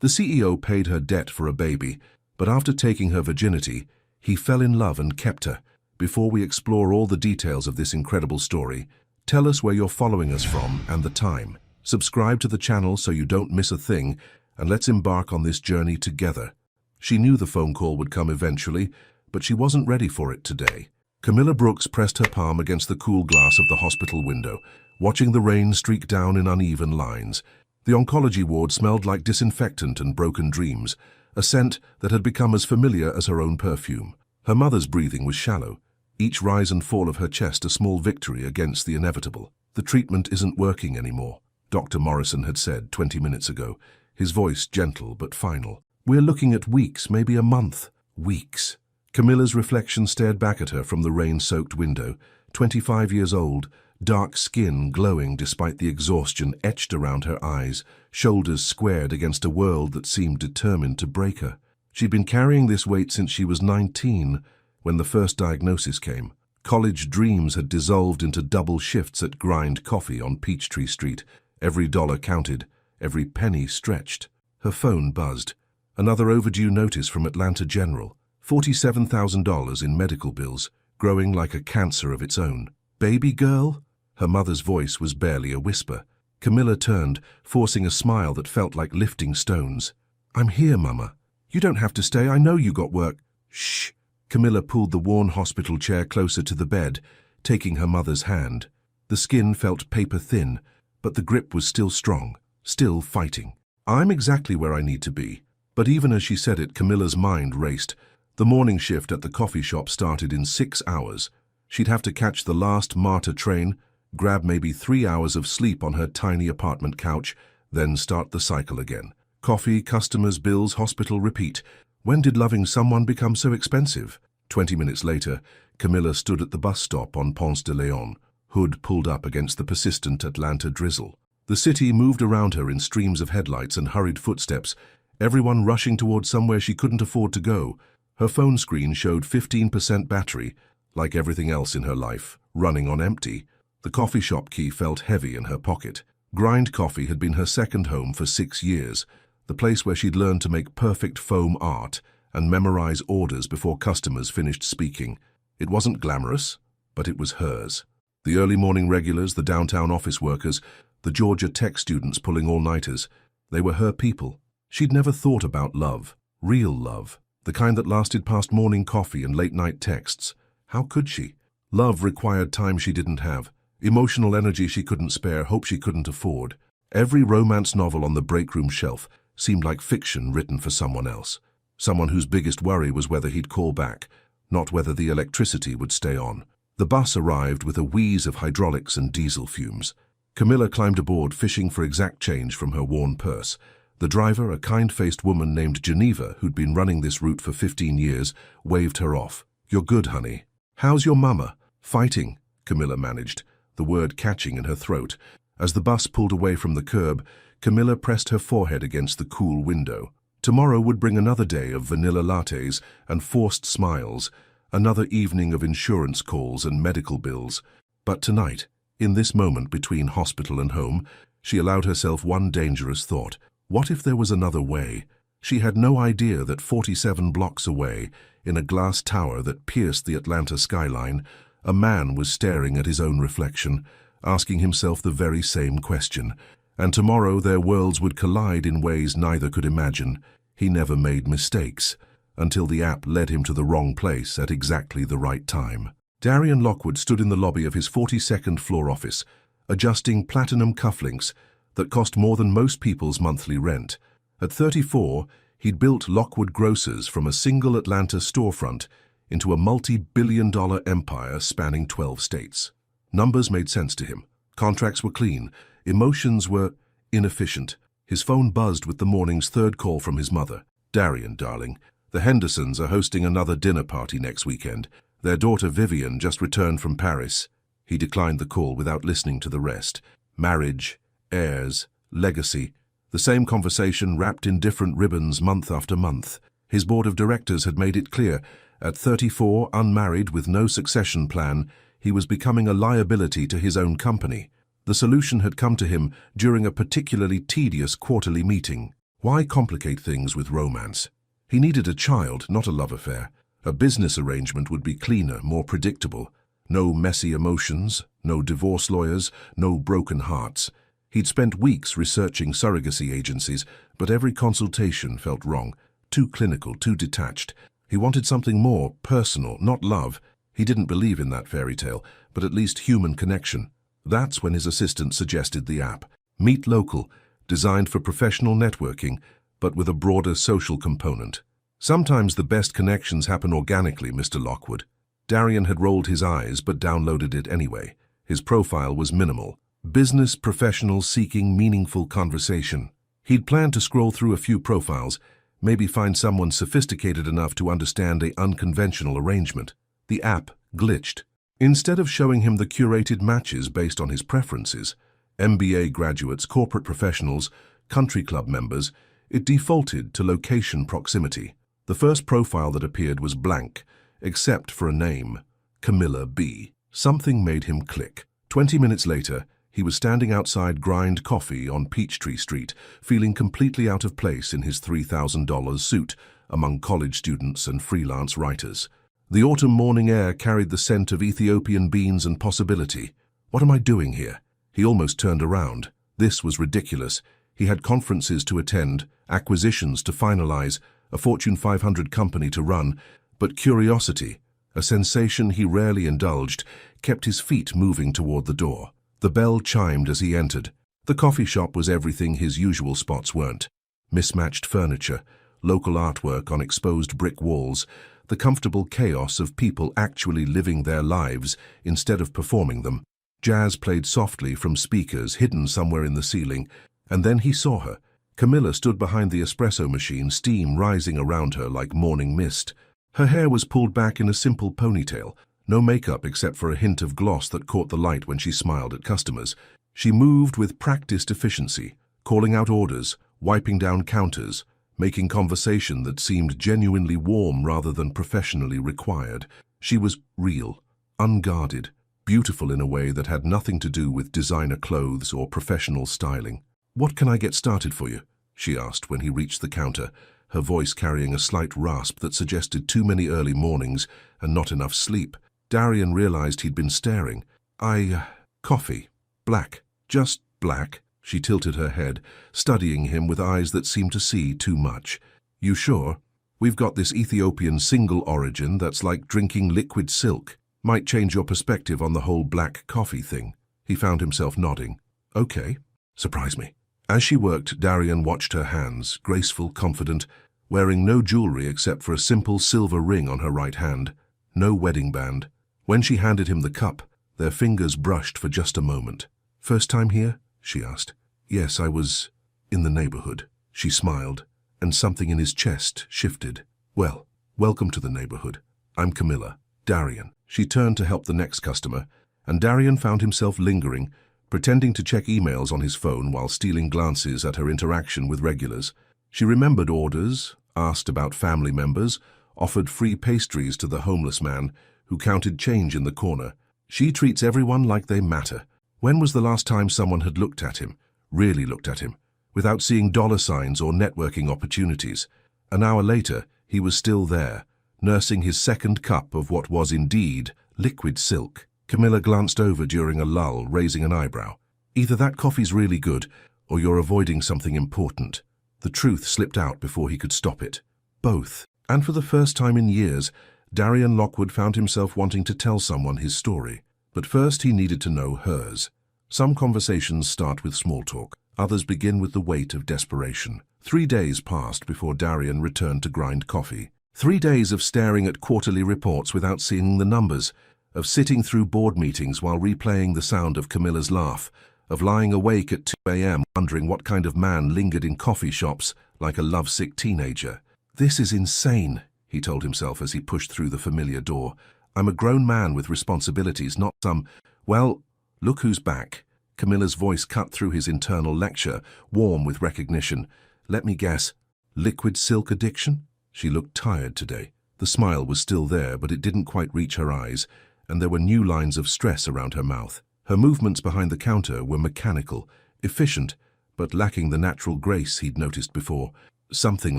The CEO paid her debt for a baby, but after taking her virginity, he fell in love and kept her. Before we explore all the details of this incredible story, tell us where you're following us from and the time. Subscribe to the channel so you don't miss a thing, and let's embark on this journey together. She knew the phone call would come eventually, but she wasn't ready for it today. Camilla Brooks pressed her palm against the cool glass of the hospital window, watching the rain streak down in uneven lines. The oncology ward smelled like disinfectant and broken dreams, a scent that had become as familiar as her own perfume. Her mother's breathing was shallow, each rise and fall of her chest a small victory against the inevitable. The treatment isn't working anymore, Dr. Morrison had said 20 minutes ago, his voice gentle but final. We're looking at weeks, maybe a month. Weeks. Camilla's reflection stared back at her from the rain-soaked window, 25 years old, dark skin glowing despite the exhaustion etched around her eyes, shoulders squared against a world that seemed determined to break her. She'd been carrying this weight since she was 19, when the first diagnosis came. College dreams had dissolved into double shifts at Grind Coffee on Peachtree Street. Every dollar counted, every penny stretched. Her phone buzzed. Another overdue notice from Atlanta General. $47,000 in medical bills, growing like a cancer of its own. Baby girl? Her mother's voice was barely a whisper. Camilla turned, forcing a smile that felt like lifting stones. I'm here, Mama. You don't have to stay, I know you got work. Shh. Camilla pulled the worn hospital chair closer to the bed, taking her mother's hand. The skin felt paper-thin, but the grip was still strong, still fighting. I'm exactly where I need to be. But even as she said it, Camilla's mind raced. The morning shift at the coffee shop started in 6 hours. She'd have to catch the last MARTA train, grab maybe 3 hours of sleep on her tiny apartment couch, then start the cycle again. Coffee, customers, bills, hospital, repeat. When did loving someone become so expensive? 20 minutes later, Camilla stood at the bus stop on Ponce de Leon, hood pulled up against the persistent Atlanta drizzle. The city moved around her in streams of headlights and hurried footsteps, everyone rushing towards somewhere she couldn't afford to go. Her phone screen showed 15% battery, like everything else in her life, running on empty. The coffee shop key felt heavy in her pocket. Grind Coffee had been her second home for 6 years, the place where she'd learned to make perfect foam art and memorize orders before customers finished speaking. It wasn't glamorous, but it was hers. The early morning regulars, the downtown office workers, the Georgia Tech students pulling all-nighters, they were her people. She'd never thought about love, real love. The kind that lasted past morning coffee and late-night texts. How could she? Love required time she didn't have, emotional energy she couldn't spare, hope she couldn't afford. Every romance novel on the break-room shelf seemed like fiction written for someone else. Someone whose biggest worry was whether he'd call back, not whether the electricity would stay on. The bus arrived with a wheeze of hydraulics and diesel fumes. Camilla climbed aboard, fishing for exact change from her worn purse. The driver, a kind-faced woman named Geneva, who'd been running this route for 15 years, waved her off. You're good, honey. How's your mama? Fighting, Camilla managed, the word catching in her throat. As the bus pulled away from the curb, Camilla pressed her forehead against the cool window. Tomorrow would bring another day of vanilla lattes and forced smiles, another evening of insurance calls and medical bills. But tonight, in this moment between hospital and home, she allowed herself one dangerous thought. What if there was another way? She had no idea that 47 blocks away, in a glass tower that pierced the Atlanta skyline, a man was staring at his own reflection, asking himself the very same question. And tomorrow their worlds would collide in ways neither could imagine. He never made mistakes, until the app led him to the wrong place at exactly the right time. Darian Lockwood stood in the lobby of his 42nd floor office, adjusting platinum cufflinks that cost more than most people's monthly rent. At 34, he'd built Lockwood Grocers from a single Atlanta storefront into a multi-billion-dollar empire spanning 12 states. Numbers made sense to him. Contracts were clean. Emotions were inefficient. His phone buzzed with the morning's third call from his mother. Darian, darling, the Hendersons are hosting another dinner party next weekend. Their daughter Vivian just returned from Paris. He declined the call without listening to the rest. Marriage, heirs, legacy, the same conversation wrapped in different ribbons month after month. His board of directors had made it clear, at 34, unmarried with no succession plan, he was becoming a liability to his own company. The solution had come to him during a particularly tedious quarterly meeting. Why complicate things with romance? He needed a child, not a love affair. A business arrangement would be cleaner, more predictable. No messy emotions, no divorce lawyers, no broken hearts. He'd spent weeks researching surrogacy agencies, but every consultation felt wrong. Too clinical, too detached. He wanted something more personal, not love. He didn't believe in that fairy tale, but at least human connection. That's when his assistant suggested the app. Meet Local, designed for professional networking, but with a broader social component. Sometimes the best connections happen organically, Mr. Lockwood. Darian had rolled his eyes but downloaded it anyway. His profile was minimal. Business professionals seeking meaningful conversation. He'd planned to scroll through a few profiles, maybe find someone sophisticated enough to understand an unconventional arrangement. The app glitched. Instead of showing him the curated matches based on his preferences, MBA graduates, corporate professionals, country club members, it defaulted to location proximity. The first profile that appeared was blank, except for a name, Camilla B. Something made him click. 20 minutes later, he was standing outside Grind Coffee on Peachtree Street, feeling completely out of place in his $3,000 suit among college students and freelance writers. The autumn morning air carried the scent of Ethiopian beans and possibility. What am I doing here? He almost turned around. This was ridiculous. He had conferences to attend, acquisitions to finalize, a Fortune 500 company to run, but curiosity, a sensation he rarely indulged, kept his feet moving toward the door. The bell chimed as he entered. The coffee shop was everything his usual spots weren't. Mismatched furniture, local artwork on exposed brick walls, the comfortable chaos of people actually living their lives instead of performing them. Jazz played softly from speakers hidden somewhere in the ceiling, and then he saw her. Camilla stood behind the espresso machine, steam rising around her like morning mist. Her hair was pulled back in a simple ponytail, no makeup except for a hint of gloss that caught the light when she smiled at customers. She moved with practiced efficiency, calling out orders, wiping down counters, making conversation that seemed genuinely warm rather than professionally required. She was real, unguarded, beautiful in a way that had nothing to do with designer clothes or professional styling. "What can I get started for you?" she asked when he reached the counter, her voice carrying a slight rasp that suggested too many early mornings and not enough sleep. Darian realized he'd been staring. Coffee. Black. Just black." She tilted her head, studying him with eyes that seemed to see too much. "You sure? We've got this Ethiopian single origin that's like drinking liquid silk. Might change your perspective on the whole black coffee thing." He found himself nodding. "Okay. Surprise me." As she worked, Darian watched her hands, graceful, confident, wearing no jewelry except for a simple silver ring on her right hand, no wedding band. When she handed him the cup, their fingers brushed for just a moment. "First time here?" she asked. "Yes, I was in the neighborhood." She smiled, and something in his chest shifted. "Well, welcome to the neighborhood. I'm Camilla." "Darian." She turned to help the next customer, and Darian found himself lingering, pretending to check emails on his phone while stealing glances at her interaction with regulars. She remembered orders, asked about family members, offered free pastries to the homeless man who counted change in the corner. She treats everyone like they matter. When was the last time someone had looked at him, really looked at him, without seeing dollar signs or networking opportunities? An hour later, he was still there, nursing his second cup of what was indeed liquid silk. Camilla glanced over during a lull, raising an eyebrow. "Either that coffee's really good, or you're avoiding something important." The truth slipped out before he could stop it. Both. And for the first time in years, Darian Lockwood found himself wanting to tell someone his story. But first he needed to know hers. Some conversations start with small talk. Others begin with the weight of desperation. 3 days passed before Darian returned to Grind Coffee. 3 days of staring at quarterly reports without seeing the numbers, of sitting through board meetings while replaying the sound of Camilla's laugh, of lying awake at 2 a.m. wondering what kind of man lingered in coffee shops like a lovesick teenager. "This is insane," he told himself as he pushed through the familiar door. "I'm a grown man with responsibilities, not some, well, look who's back." Camilla's voice cut through his internal lecture, warm with recognition. "Let me guess, liquid silk addiction?" She looked tired today. The smile was still there, but it didn't quite reach her eyes, and there were new lines of stress around her mouth. Her movements behind the counter were mechanical, efficient, but lacking the natural grace he'd noticed before. Something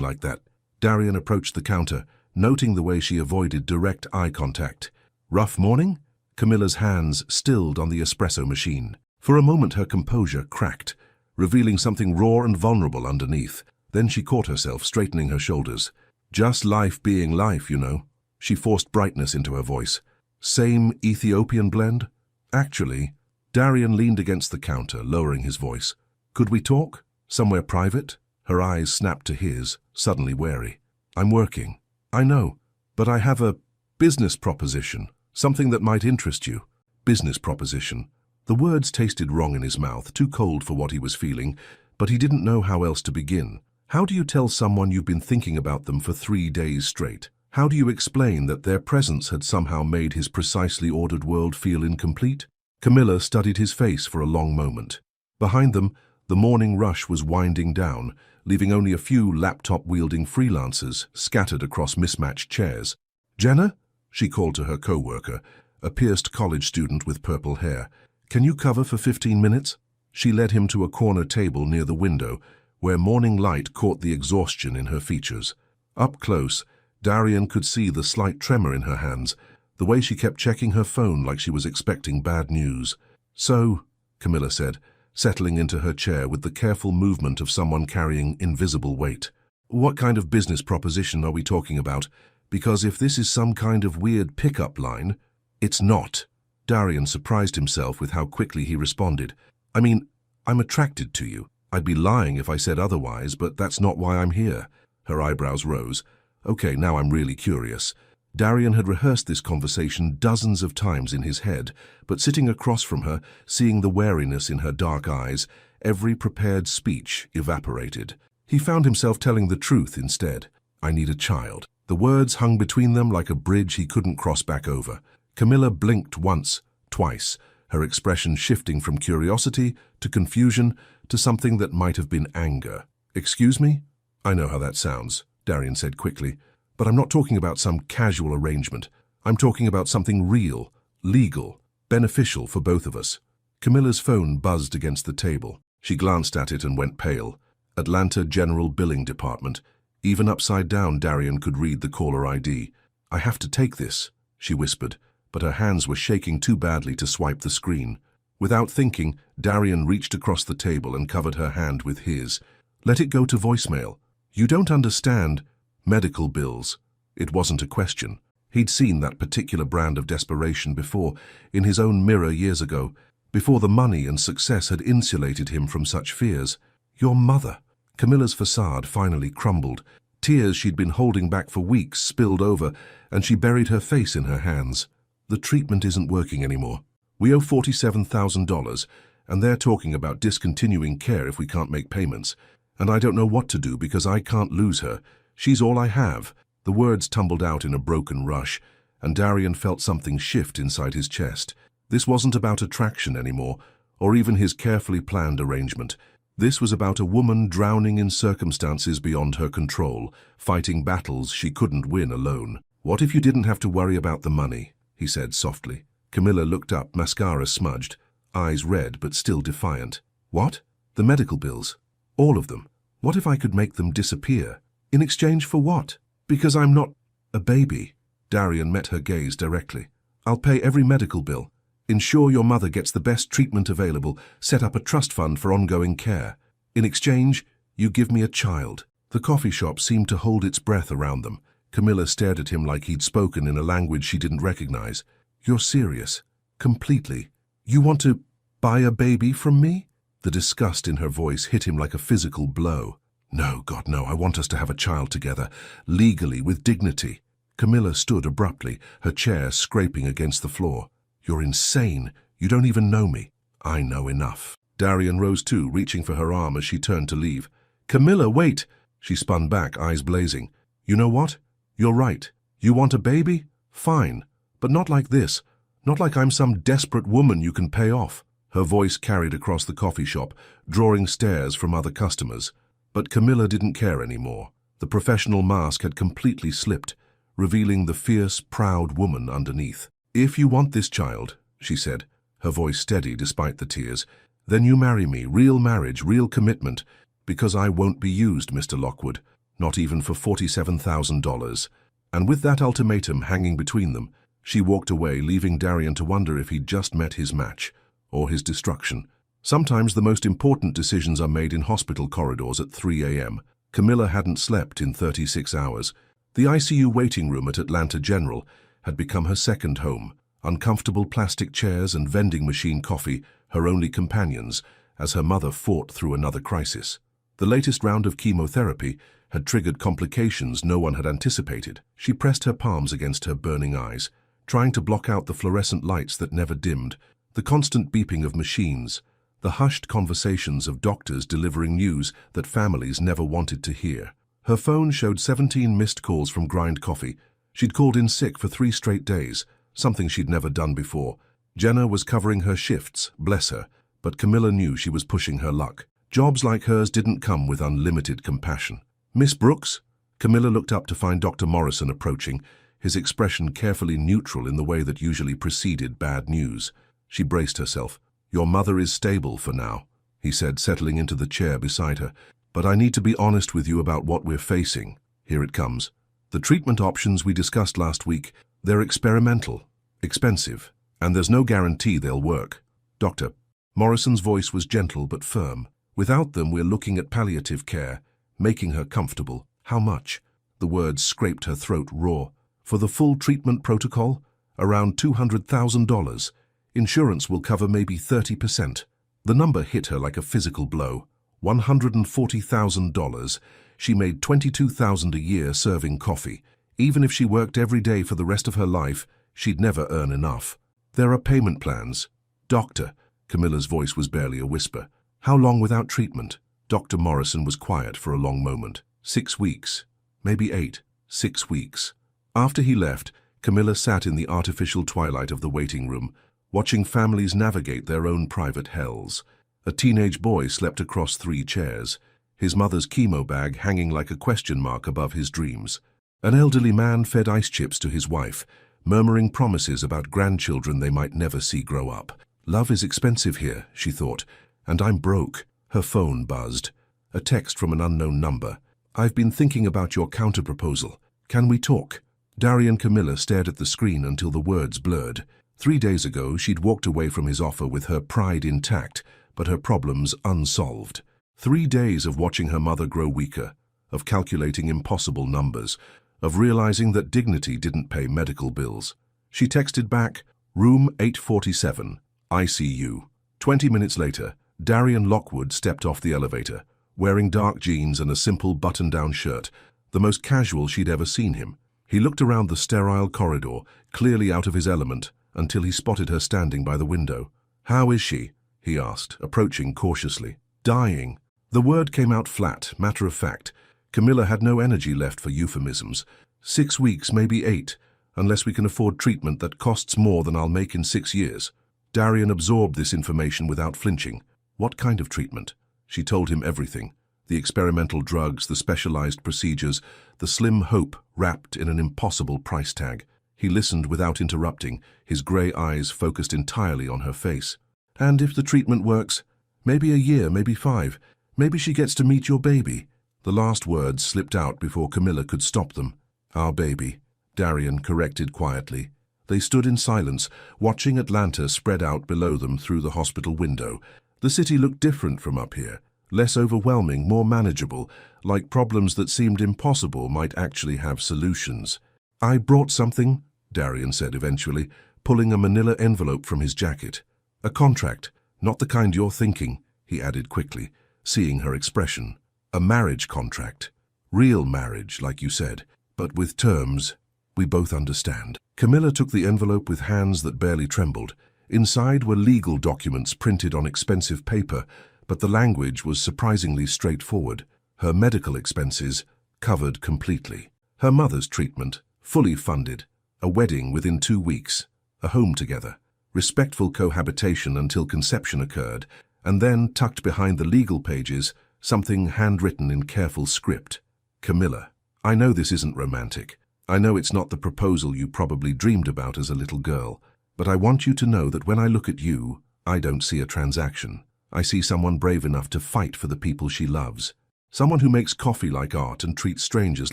like that. Darian approached the counter, noting the way she avoided direct eye contact. Rough morning? Camilla's hands stilled on the espresso machine. For a moment her composure cracked, revealing something raw and vulnerable underneath. Then she caught herself, straightening her shoulders. Just life being life, you know. She forced brightness into her voice. Same Ethiopian blend? Actually, Darian leaned against the counter, lowering his voice. Could we talk? Somewhere private? Her eyes snapped to his, suddenly wary. I'm working. I know, but I have a business proposition, something that might interest you. Business proposition. The words tasted wrong in his mouth, too cold for what he was feeling, but he didn't know how else to begin. How do you tell someone you've been thinking about them for 3 days straight? How do you explain that their presence had somehow made his precisely ordered world feel incomplete? Camilla studied his face for a long moment. Behind them, the morning rush was winding down, leaving only a few laptop-wielding freelancers scattered across mismatched chairs. Jenna? She called to her co-worker, a pierced college student with purple hair. Can you cover for 15 minutes? She led him to a corner table near the window, where morning light caught the exhaustion in her features. Up close, Darian could see the slight tremor in her hands, the way she kept checking her phone like she was expecting bad news. So, Camilla said, settling into her chair with the careful movement of someone carrying invisible weight. What kind of business proposition are we talking about? Because if this is some kind of weird pickup line, it's not. Darian surprised himself with how quickly he responded. I mean, I'm attracted to you. I'd be lying if I said otherwise, but that's not why I'm here. Her eyebrows rose. Okay, now I'm really curious. Darian had rehearsed this conversation dozens of times in his head, but sitting across from her, seeing the wariness in her dark eyes, every prepared speech evaporated. He found himself telling the truth instead. I need a child. The words hung between them like a bridge he couldn't cross back over. Camilla blinked once, twice, her expression shifting from curiosity to confusion to something that might have been anger. Excuse me? I know how that sounds, Darian said quickly, but I'm not talking about some casual arrangement. I'm talking about something real, legal, beneficial for both of us. Camilla's phone buzzed against the table. She glanced at it and went pale. Atlanta General Billing Department. Even upside down, Darian could read the caller ID. I have to take this, she whispered, but her hands were shaking too badly to swipe the screen. Without thinking, Darian reached across the table and covered her hand with his. Let it go to voicemail. You don't understand. Medical bills. It wasn't a question. He'd seen that particular brand of desperation before, in his own mirror years ago, before the money and success had insulated him from such fears. Your mother. Camilla's facade finally crumbled. Tears she'd been holding back for weeks spilled over, and she buried her face in her hands. The treatment isn't working anymore. We owe $47,000, and they're talking about discontinuing care if we can't make payments. And I don't know what to do because I can't lose her. She's all I have. The words tumbled out in a broken rush, and Darian felt something shift inside his chest. This wasn't about attraction anymore, or even his carefully planned arrangement. This was about a woman drowning in circumstances beyond her control, fighting battles she couldn't win alone. What if you didn't have to worry about the money? He said softly. Camilla looked up, mascara smudged, eyes red but still defiant. What? The medical bills? All of them. What if I could make them disappear? In exchange for what? Because I'm not a baby. Darian met her gaze directly. I'll pay every medical bill. Ensure your mother gets the best treatment available. Set up a trust fund for ongoing care. In exchange, you give me a child. The coffee shop seemed to hold its breath around them. Camilla stared at him like he'd spoken in a language she didn't recognize. You're serious? Completely? You want to buy a baby from me? The disgust in her voice hit him like a physical blow. No, God, no, I want us to have a child together, legally, with dignity. Camilla stood abruptly, her chair scraping against the floor. You're insane. You don't even know me. I know enough. Darian rose too, reaching for her arm as she turned to leave. Camilla, wait! She spun back, eyes blazing. You know what? You're right. You want a baby? Fine. But not like this. Not like I'm some desperate woman you can pay off. Her voice carried across the coffee shop, drawing stares from other customers. But Camilla didn't care anymore. The professional mask had completely slipped, revealing the fierce, proud woman underneath. If you want this child, she said, her voice steady despite the tears, Then you marry me, real marriage, real commitment, because I won't be used, Mr. Lockwood, not even for $47,000. And with that ultimatum hanging between them, she walked away, leaving Darian to wonder if he'd just met his match, or his destruction. Sometimes the most important decisions are made in hospital corridors at 3 a.m. Camilla hadn't slept in 36 hours. The ICU waiting room at Atlanta General had become her second home. Uncomfortable plastic chairs and vending machine coffee, her only companions, as her mother fought through another crisis. The latest round of chemotherapy had triggered complications no one had anticipated. She pressed her palms against her burning eyes, trying to block out the fluorescent lights that never dimmed, the constant beeping of machines, the hushed conversations of doctors delivering news that families never wanted to hear. Her phone showed 17 missed calls from Grind Coffee. She'd called in sick for 3 straight days, something she'd never done before. Jenna was covering her shifts, bless her, but Camilla knew she was pushing her luck. Jobs like hers didn't come with unlimited compassion. Miss Brooks? Camilla looked up to find Dr. Morrison approaching, his expression carefully neutral in the way that usually preceded bad news. She braced herself. Your mother is stable for now, he said, settling into the chair beside her. But I need to be honest with you about what we're facing. Here it comes. The treatment options we discussed last week, they're experimental, expensive, and there's no guarantee they'll work. Doctor. Morrison's voice was gentle but firm. Without them, we're looking at palliative care, making her comfortable. How much? The words scraped her throat raw. For the full treatment protocol, around $200,000. Insurance will cover maybe 30%. The number hit her like a physical blow. $140,000. She made $22,000 a year serving coffee. Even if she worked every day for the rest of her life, she'd never earn enough. There are payment plans. Doctor, Camilla's voice was barely a whisper. How long without treatment? Dr. Morrison was quiet for a long moment. 6 weeks. Maybe 8. 6 weeks. After he left, Camilla sat in the artificial twilight of the waiting room, watching families navigate their own private hells. A teenage boy slept across 3 chairs, his mother's chemo bag hanging like a question mark above his dreams. An elderly man fed ice chips to his wife, murmuring promises about grandchildren they might never see grow up. Love is expensive here, she thought, and I'm broke. Her phone buzzed. A text from an unknown number. I've been thinking about your counterproposal. Can we talk? Darian Camilla stared at the screen until the words blurred. 3 days ago, she'd walked away from his offer with her pride intact, but her problems unsolved. 3 days of watching her mother grow weaker, of calculating impossible numbers, of realizing that dignity didn't pay medical bills. She texted back, Room 847, ICU. 20 minutes later, Darian Lockwood stepped off the elevator, wearing dark jeans and a simple button-down shirt, the most casual she'd ever seen him. He looked around the sterile corridor, clearly out of his element, until he spotted her standing by the window. How is she? He asked, approaching cautiously. Dying. The word came out flat, matter of fact. Camilla had no energy left for euphemisms. 6 weeks, maybe 8, unless we can afford treatment that costs more than I'll make in 6 years. Darian absorbed this information without flinching. What kind of treatment? She told him everything. The experimental drugs, the specialized procedures, the slim hope wrapped in an impossible price tag. He listened without interrupting, his grey eyes focused entirely on her face. And if the treatment works, maybe a year, maybe 5, maybe she gets to meet your baby. The last words slipped out before Camilla could stop them. Our baby, Darian corrected quietly. They stood in silence, watching Atlanta spread out below them through the hospital window. The city looked different from up here. Less overwhelming, more manageable, like problems that seemed impossible might actually have solutions. I brought something, Darian said eventually, pulling a manila envelope from his jacket. A contract, not the kind you're thinking, he added quickly, seeing her expression. A marriage contract. Real marriage, like you said, but with terms we both understand. Camilla took the envelope with hands that barely trembled. Inside were legal documents printed on expensive paper, but the language was surprisingly straightforward. Her medical expenses covered completely. Her mother's treatment fully funded. A wedding within 2 weeks. A home together. Respectful cohabitation until conception occurred. And then, tucked behind the legal pages, something handwritten in careful script. Camilla, I know this isn't romantic. I know it's not the proposal you probably dreamed about as a little girl. But I want you to know that when I look at you, I don't see a transaction. I see someone brave enough to fight for the people she loves. Someone who makes coffee like art and treats strangers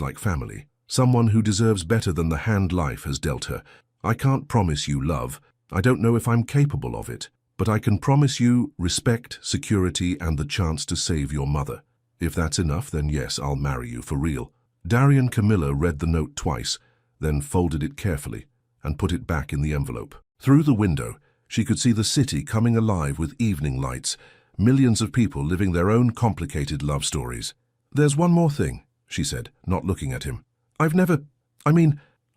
like family. Someone who deserves better than the hand life has dealt her. I can't promise you love. I don't know if I'm capable of it. But I can promise you respect, security, and the chance to save your mother. If that's enough, then yes, I'll marry you for real. Darian Camilla read the note twice, then folded it carefully and put it back in the envelope. Through the window, she could see the city coming alive with evening lights, millions of people living their own complicated love stories. There's one more thing, she said, not looking at him. I'm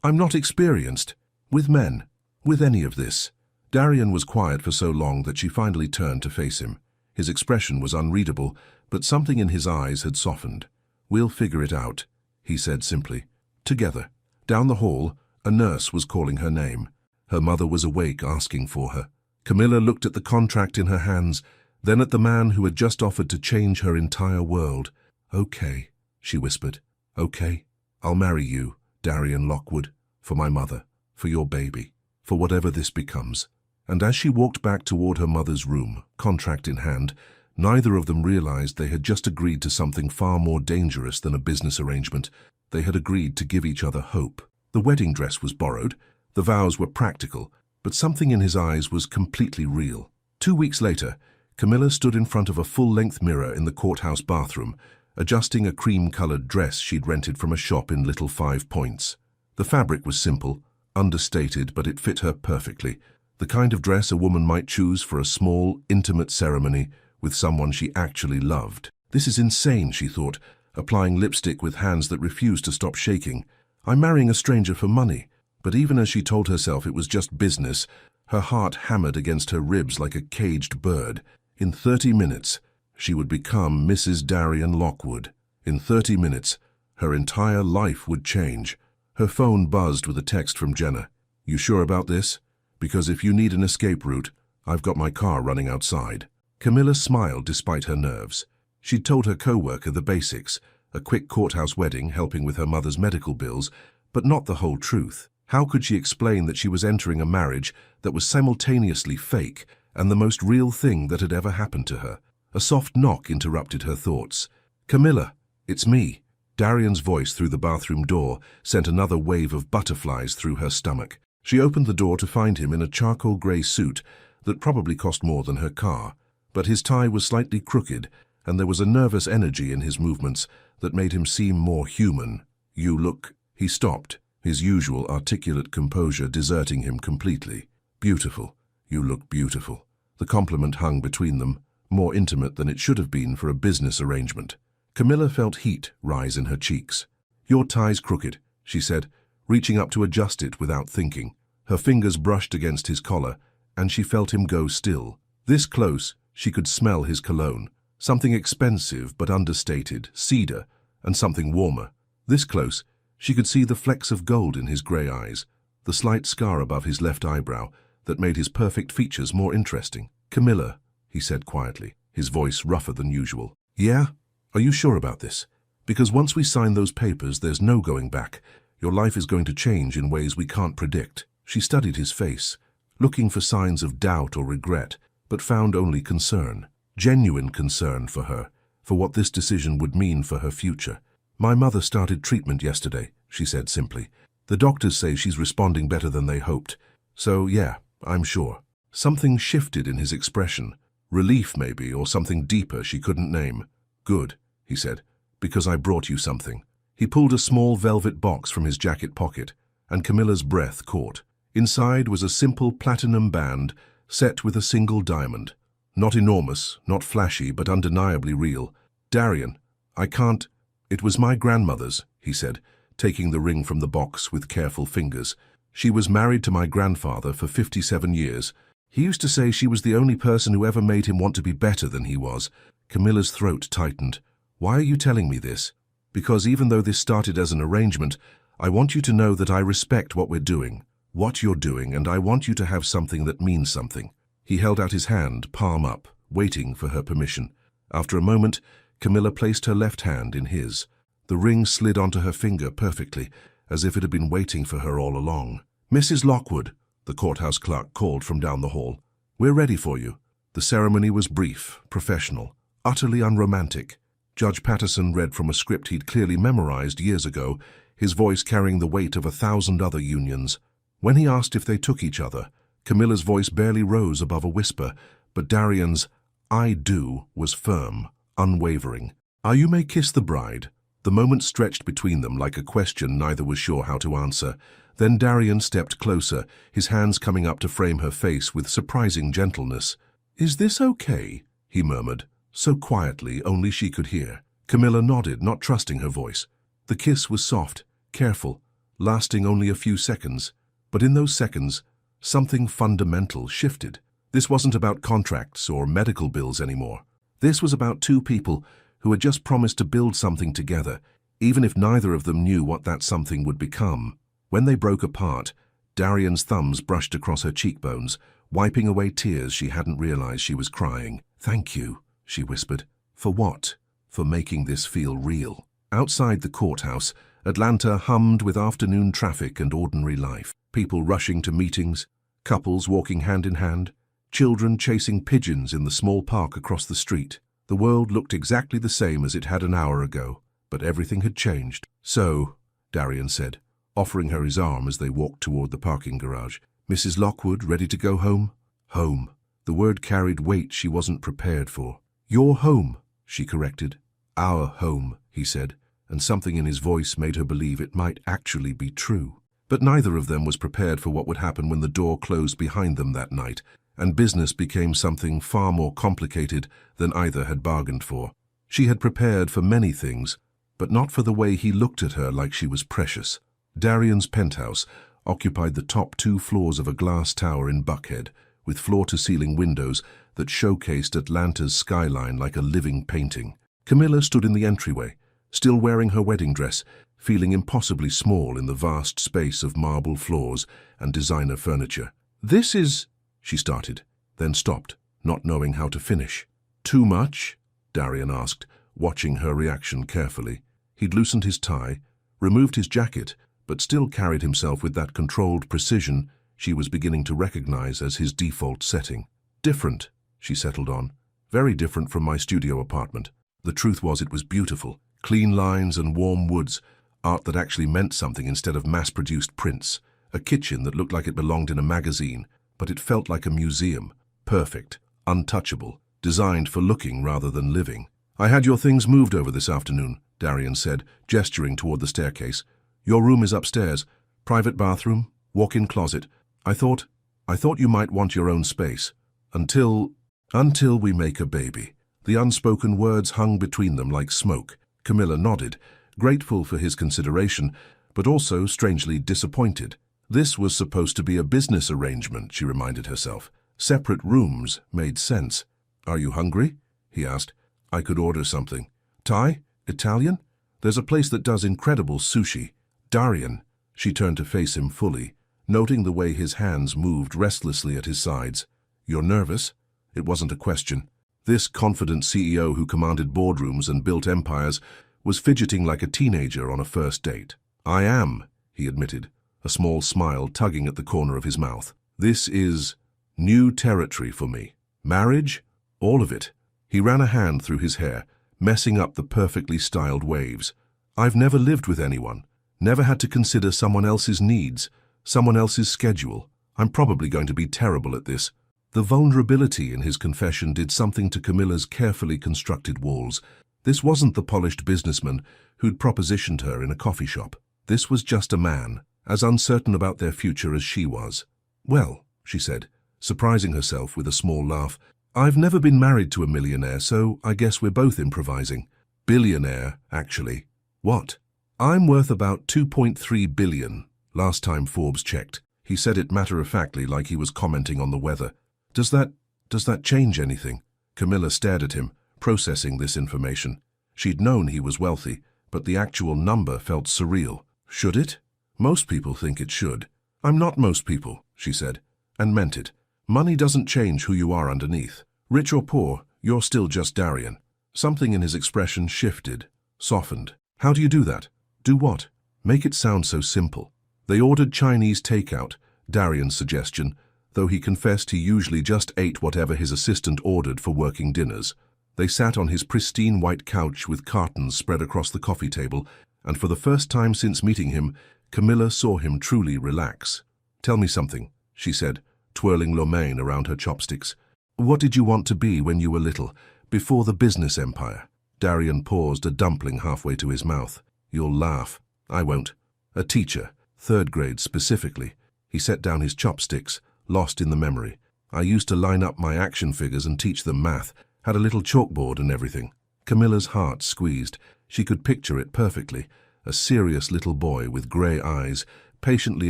not experienced with men, with any of this. Darian was quiet for so long that she finally turned to face him. His expression was unreadable, but something in his eyes had softened. We'll figure it out, he said simply. Together. Down the hall, a nurse was calling her name. Her mother was awake, asking for her. Camilla looked at the contract in her hands, then at the man who had just offered to change her entire world. Okay, she whispered. Okay, I'll marry you, Darian Lockwood, for my mother, for your baby, for whatever this becomes. And as she walked back toward her mother's room, contract in hand, neither of them realized they had just agreed to something far more dangerous than a business arrangement. They had agreed to give each other hope. The wedding dress was borrowed, the vows were practical, but something in his eyes was completely real. 2 weeks later, Camilla stood in front of a full-length mirror in the courthouse bathroom, adjusting a cream-colored dress she'd rented from a shop in Little 5 Points. The fabric was simple, understated, but it fit her perfectly. The kind of dress a woman might choose for a small, intimate ceremony with someone she actually loved. This is insane, she thought, applying lipstick with hands that refused to stop shaking. I'm marrying a stranger for money. But even as she told herself it was just business, her heart hammered against her ribs like a caged bird. In 30 minutes, she would become Mrs. Darian Lockwood. In 30 minutes, her entire life would change. Her phone buzzed with a text from Jenna. You sure about this? Because if you need an escape route, I've got my car running outside. Camilla smiled despite her nerves. She'd told her co-worker the basics, a quick courthouse wedding helping with her mother's medical bills, but not the whole truth. How could she explain that she was entering a marriage that was simultaneously fake and the most real thing that had ever happened to her? A soft knock interrupted her thoughts. Camilla, it's me. Darian's voice through the bathroom door sent another wave of butterflies through her stomach. She opened the door to find him in a charcoal grey suit that probably cost more than her car, but his tie was slightly crooked and there was a nervous energy in his movements that made him seem more human. You look... He stopped, his usual articulate composure deserting him completely. Beautiful. You look beautiful. The compliment hung between them, more intimate than it should have been for a business arrangement. Camilla felt heat rise in her cheeks. Your tie's crooked, she said, reaching up to adjust it without thinking. Her fingers brushed against his collar, and she felt him go still. This close, she could smell his cologne. Something expensive but understated, cedar, and something warmer. This close, she could see the flecks of gold in his grey eyes, the slight scar above his left eyebrow that made his perfect features more interesting. Camilla, he said quietly, his voice rougher than usual. Yeah? Are you sure about this? Because once we sign those papers, there's no going back. Your life is going to change in ways we can't predict. She studied his face, looking for signs of doubt or regret, but found only concern. Genuine concern for her, for what this decision would mean for her future. My mother started treatment yesterday, she said simply. The doctors say she's responding better than they hoped. So yeah, I'm sure. Something shifted in his expression. Relief maybe, or something deeper she couldn't name. Good, he said, because I brought you something. He pulled a small velvet box from his jacket pocket, and Camilla's breath caught. Inside was a simple platinum band set with a single diamond. Not enormous, not flashy, but undeniably real. Darian, I can't... It was my grandmother's, he said, taking the ring from the box with careful fingers. She was married to my grandfather for 57 years. He used to say she was the only person who ever made him want to be better than he was. Camilla's throat tightened. Why are you telling me this? Because even though this started as an arrangement, I want you to know that I respect what we're doing, what you're doing, and I want you to have something that means something. He held out his hand, palm up, waiting for her permission. After a moment, Camilla placed her left hand in his. The ring slid onto her finger perfectly, as if it had been waiting for her all along. Mrs. Lockwood, the courthouse clerk called from down the hall. We're ready for you. The ceremony was brief, professional, utterly unromantic. Judge Patterson read from a script he'd clearly memorized years ago, his voice carrying the weight of 1,000 other unions. When he asked if they took each other, Camilla's voice barely rose above a whisper, but Darian's "I do" was firm, unwavering. "You may kiss the bride." The moment stretched between them like a question neither was sure how to answer. Then Darian stepped closer, his hands coming up to frame her face with surprising gentleness. "Is this okay?" he murmured, so quietly only she could hear. Camilla nodded, not trusting her voice. The kiss was soft, careful, lasting only a few seconds. But in those seconds, something fundamental shifted. This wasn't about contracts or medical bills anymore. This was about two people who had just promised to build something together, even if neither of them knew what that something would become. When they broke apart, Darian's thumbs brushed across her cheekbones, wiping away tears she hadn't realized she was crying. "Thank you," she whispered. "For what?" "For making this feel real." Outside the courthouse, Atlanta hummed with afternoon traffic and ordinary life. People rushing to meetings, couples walking hand in hand, children chasing pigeons in the small park across the street. The world looked exactly the same as it had an hour ago, but everything had changed. "So," Darian said, offering her his arm as they walked toward the parking garage. "Mrs. Lockwood, ready to go home?" Home. The word carried weight she wasn't prepared for. "Your home," she corrected. "Our home," he said, and something in his voice made her believe it might actually be true. But neither of them was prepared for what would happen when the door closed behind them that night, and business became something far more complicated than either had bargained for. She had prepared for many things, but not for the way he looked at her like she was precious. Darian's penthouse occupied the top 2 floors of a glass tower in Buckhead, with floor-to-ceiling windows that showcased Atlanta's skyline like a living painting. Camilla stood in the entryway, still wearing her wedding dress, feeling impossibly small in the vast space of marble floors and designer furniture. "This is..." she started, then stopped, not knowing how to finish. "Too much?" Darian asked, watching her reaction carefully. He'd loosened his tie, removed his jacket, but still carried himself with that controlled precision she was beginning to recognize as his default setting. "Different," she settled on. "Very different from my studio apartment." The truth was it was beautiful. Clean lines and warm woods, art that actually meant something instead of mass-produced prints. A kitchen that looked like it belonged in a magazine, but it felt like a museum. Perfect, untouchable, designed for looking rather than living. "I had your things moved over this afternoon," Darian said, gesturing toward the staircase. "Your room is upstairs. Private bathroom, walk-in closet. I thought you might want your own space. Until we make a baby." The unspoken words hung between them like smoke. Camilla nodded, grateful for his consideration, but also strangely disappointed. This was supposed to be a business arrangement, she reminded herself. Separate rooms made sense. "Are you hungry?" he asked. "I could order something." "Thai? Italian? There's a place that does incredible sushi." "Darian." She turned to face him fully, noting the way his hands moved restlessly at his sides. "You're nervous?" It wasn't a question. This confident CEO who commanded boardrooms and built empires was fidgeting like a teenager on a first date. "I am," he admitted, a small smile tugging at the corner of his mouth. "This is new territory for me. Marriage? All of it." He ran a hand through his hair, messing up the perfectly styled waves. "I've never lived with anyone, never had to consider someone else's needs, someone else's schedule. I'm probably going to be terrible at this." The vulnerability in his confession did something to Camilla's carefully constructed walls. This wasn't the polished businessman who'd propositioned her in a coffee shop. This was just a man, as uncertain about their future as she was. "Well," she said, surprising herself with a small laugh, "I've never been married to a millionaire, so I guess we're both improvising." "Billionaire, actually." "What?" "I'm worth about 2.3 billion, last time Forbes checked." He said it matter-of-factly like he was commenting on the weather. Does that change anything?" Camilla stared at him, processing this information. She'd known he was wealthy, but the actual number felt surreal. "Should it?" "Most people think it should." "I'm not most people," she said, and meant it. "Money doesn't change who you are underneath. Rich or poor, you're still just Darian." Something in his expression shifted, softened. "How do you do that?" "Do what?" "Make it sound so simple." They ordered Chinese takeout, Darian's suggestion, though he confessed he usually just ate whatever his assistant ordered for working dinners. They sat on his pristine white couch with cartons spread across the coffee table, and for the first time since meeting him, Camilla saw him truly relax. "Tell me something," she said, twirling lo mein around her chopsticks. "What did you want to be when you were little, before the business empire?" Darian paused, a dumpling halfway to his mouth. "You'll laugh." "I won't." "A teacher, 3rd grade specifically." He set down his chopsticks, lost in the memory. "I used to line up my action figures and teach them math, had a little chalkboard and everything." Camilla's heart squeezed. She could picture it perfectly. A serious little boy with grey eyes, patiently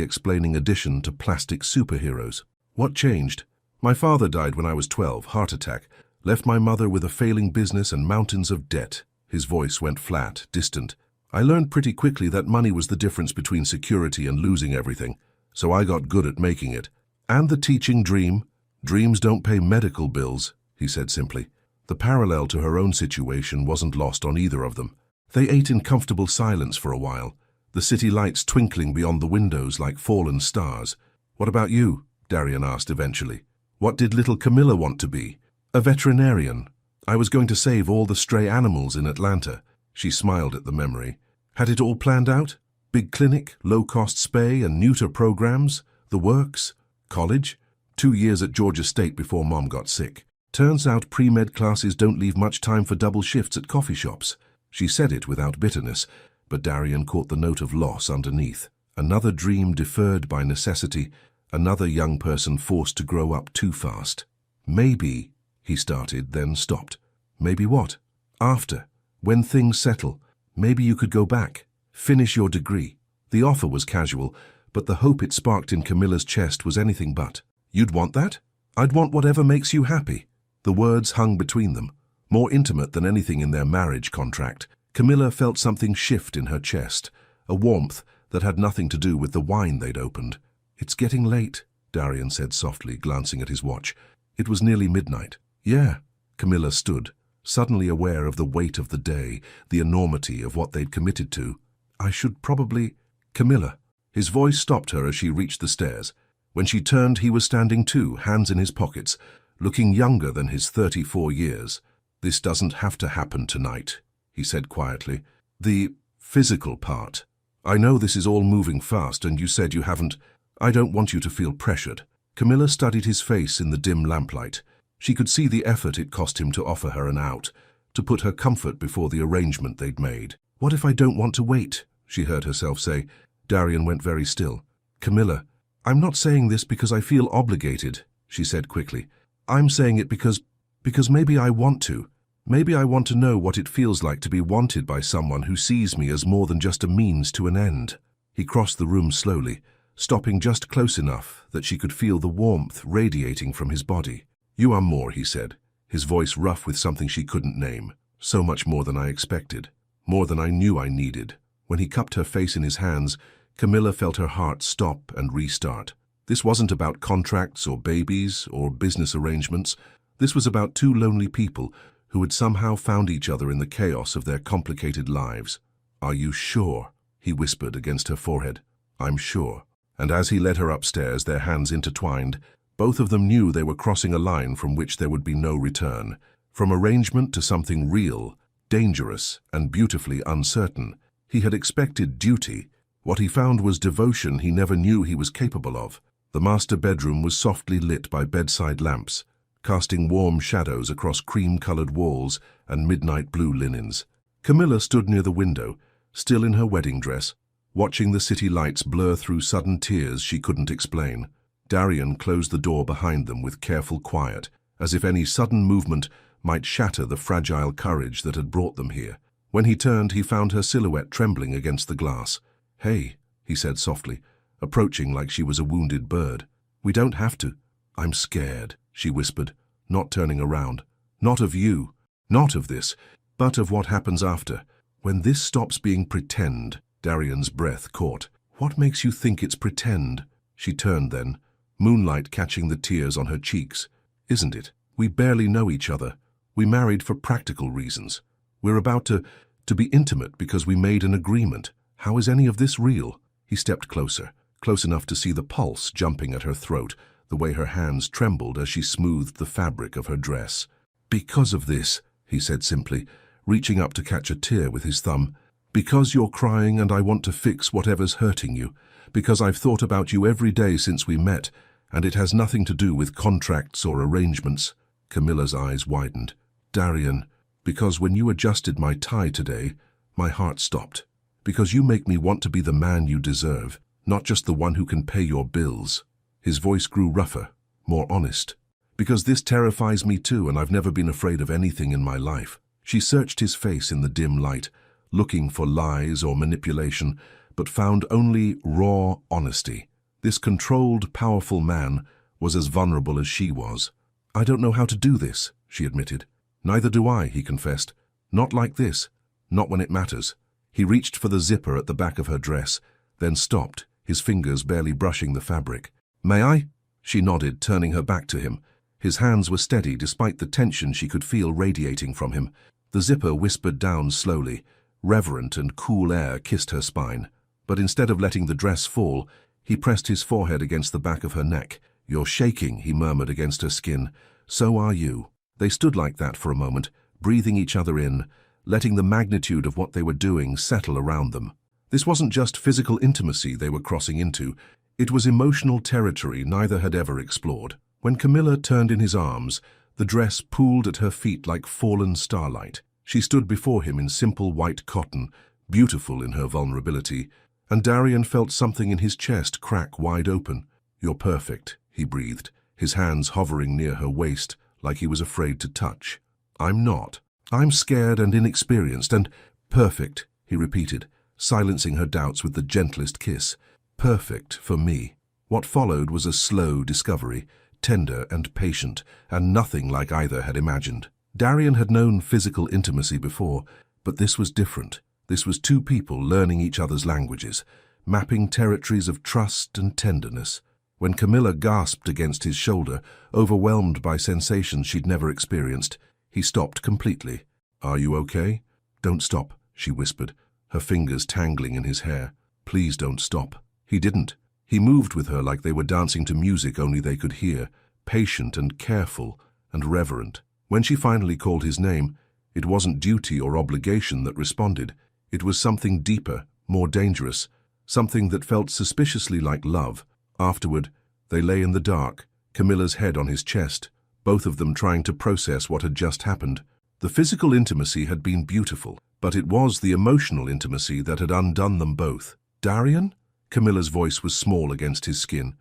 explaining addition to plastic superheroes. "What changed?" "My father died when I was 12, heart attack. Left my mother with a failing business and mountains of debt." His voice went flat, distant. "I learned pretty quickly that money was the difference between security and losing everything, so I got good at making it. And the teaching dream. Dreams don't pay medical bills," he said simply. The parallel to her own situation wasn't lost on either of them. They ate in comfortable silence for a while, the city lights twinkling beyond the windows like fallen stars. "What about you?" Darian asked eventually. "What did little Camilla want to be?" "A veterinarian. I was going to save all the stray animals in Atlanta." She smiled at the memory. "Had it all planned out? Big clinic, low-cost spay and neuter programs, the works. College? 2 years at Georgia State before Mom got sick. Turns out pre-med classes don't leave much time for double shifts at coffee shops." She said it without bitterness, but Darian caught the note of loss underneath. Another dream deferred by necessity, another young person forced to grow up too fast. "Maybe," he started, then stopped. "Maybe what?" "After, when things settle, maybe you could go back, finish your degree." The offer was casual, but the hope it sparked in Camilla's chest was anything but. "You'd want that?" "I'd want whatever makes you happy." The words hung between them, more intimate than anything in their marriage contract. Camilla felt something shift in her chest, a warmth that had nothing to do with the wine they'd opened. "It's getting late," Darian said softly, glancing at his watch. It was nearly midnight. "Yeah." Camilla stood, suddenly aware of the weight of the day, the enormity of what they'd committed to. "I should probably—" "Camilla." His voice stopped her as she reached the stairs. When she turned, he was standing too, hands in his pockets, looking younger than his 34 years. "This doesn't have to happen tonight," he said quietly. "The physical part. I know this is all moving fast and you said you haven't. I don't want you to feel pressured." Camilla studied his face in the dim lamplight. She could see the effort it cost him to offer her an out, to put her comfort before the arrangement they'd made. "What if I don't want to wait?" she heard herself say. Darian went very still. "Camilla, I'm not saying this because I feel obligated," she said quickly. "I'm saying it because maybe I want to. Maybe I want to know what it feels like to be wanted by someone who sees me as more than just a means to an end." He crossed the room slowly, stopping just close enough that she could feel the warmth radiating from his body. "You are more," he said, his voice rough with something she couldn't name. "So much more than I expected, more than I knew I needed." When he cupped her face in his hands, Camilla felt her heart stop and restart. This wasn't about contracts or babies or business arrangements. This was about two lonely people who had somehow found each other in the chaos of their complicated lives. "Are you sure?" he whispered against her forehead. "I'm sure." And as he led her upstairs, their hands intertwined, both of them knew they were crossing a line from which there would be no return. From arrangement to something real, dangerous, and beautifully uncertain. He had expected duty. What he found was devotion he never knew he was capable of. The master bedroom was softly lit by bedside lamps, casting warm shadows across cream-colored walls and midnight blue linens. Camilla stood near the window, still in her wedding dress, watching the city lights blur through sudden tears she couldn't explain. Darian closed the door behind them with careful quiet, as if any sudden movement might shatter the fragile courage that had brought them here. When he turned, he found her silhouette trembling against the glass. "Hey," he said softly, approaching like she was a wounded bird. "We don't have to." "I'm scared," she whispered, not turning around. "Not of you, not of this, but of what happens after. When this stops being pretend." Darian's breath caught. "What makes you think it's pretend?" She turned then, moonlight catching the tears on her cheeks. "Isn't it? We barely know each other. We married for practical reasons. We're about to be intimate because we made an agreement. How is any of this real?" He stepped closer, close enough to see the pulse jumping at her throat, the way her hands trembled as she smoothed the fabric of her dress. "Because of this," he said simply, reaching up to catch a tear with his thumb. "Because you're crying and I want to fix whatever's hurting you. Because I've thought about you every day since we met, and it has nothing to do with contracts or arrangements." Camilla's eyes widened. "Darian, because when you adjusted my tie today, my heart stopped. Because you make me want to be the man you deserve, not just the one who can pay your bills." His voice grew rougher, more honest. "Because this terrifies me too, and I've never been afraid of anything in my life." She searched his face in the dim light, looking for lies or manipulation, but found only raw honesty. This controlled, powerful man was as vulnerable as she was. "I don't know how to do this," she admitted. "Neither do I," he confessed. "Not like this. Not when it matters." He reached for the zipper at the back of her dress, then stopped, his fingers barely brushing the fabric. "May I?" She nodded, turning her back to him. His hands were steady despite the tension she could feel radiating from him. The zipper whispered down slowly. Reverent and cool air kissed her spine. But instead of letting the dress fall, he pressed his forehead against the back of her neck. "You're shaking," he murmured against her skin. "So are you." They stood like that for a moment, breathing each other in, letting the magnitude of what they were doing settle around them. This wasn't just physical intimacy they were crossing into. It was emotional territory neither had ever explored. When Camilla turned in his arms, the dress pooled at her feet like fallen starlight. She stood before him in simple white cotton, beautiful in her vulnerability, and Darian felt something in his chest crack wide open. "You're perfect," he breathed, his hands hovering near her waist like he was afraid to touch. "I'm not. I'm scared and inexperienced and perfect," he repeated, silencing her doubts with the gentlest kiss. "Perfect for me." What followed was a slow discovery, tender and patient, and nothing like either had imagined. Darian had known physical intimacy before, but this was different. This was two people learning each other's languages, mapping territories of trust and tenderness. When Camilla gasped against his shoulder, overwhelmed by sensations she'd never experienced, he stopped completely. "Are you okay?" "Don't stop," she whispered, her fingers tangling in his hair. "Please don't stop." He didn't. He moved with her like they were dancing to music only they could hear, patient and careful and reverent. When she finally called his name, it wasn't duty or obligation that responded. It was something deeper, more dangerous, something that felt suspiciously like love. Afterward, they lay in the dark, Camilla's head on his chest, both of them trying to process what had just happened. The physical intimacy had been beautiful, but it was the emotional intimacy that had undone them both. "Darian?" Camilla's voice was small against his skin.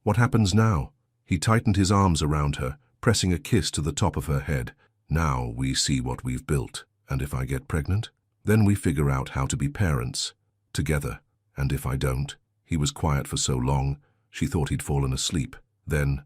What happens now?" He tightened his arms around her, pressing a kiss to the top of her head. "Now we see what we've built, and if I get pregnant, then we figure out how to be parents, together, and if I don't." He was quiet for so long, she thought he'd fallen asleep. Then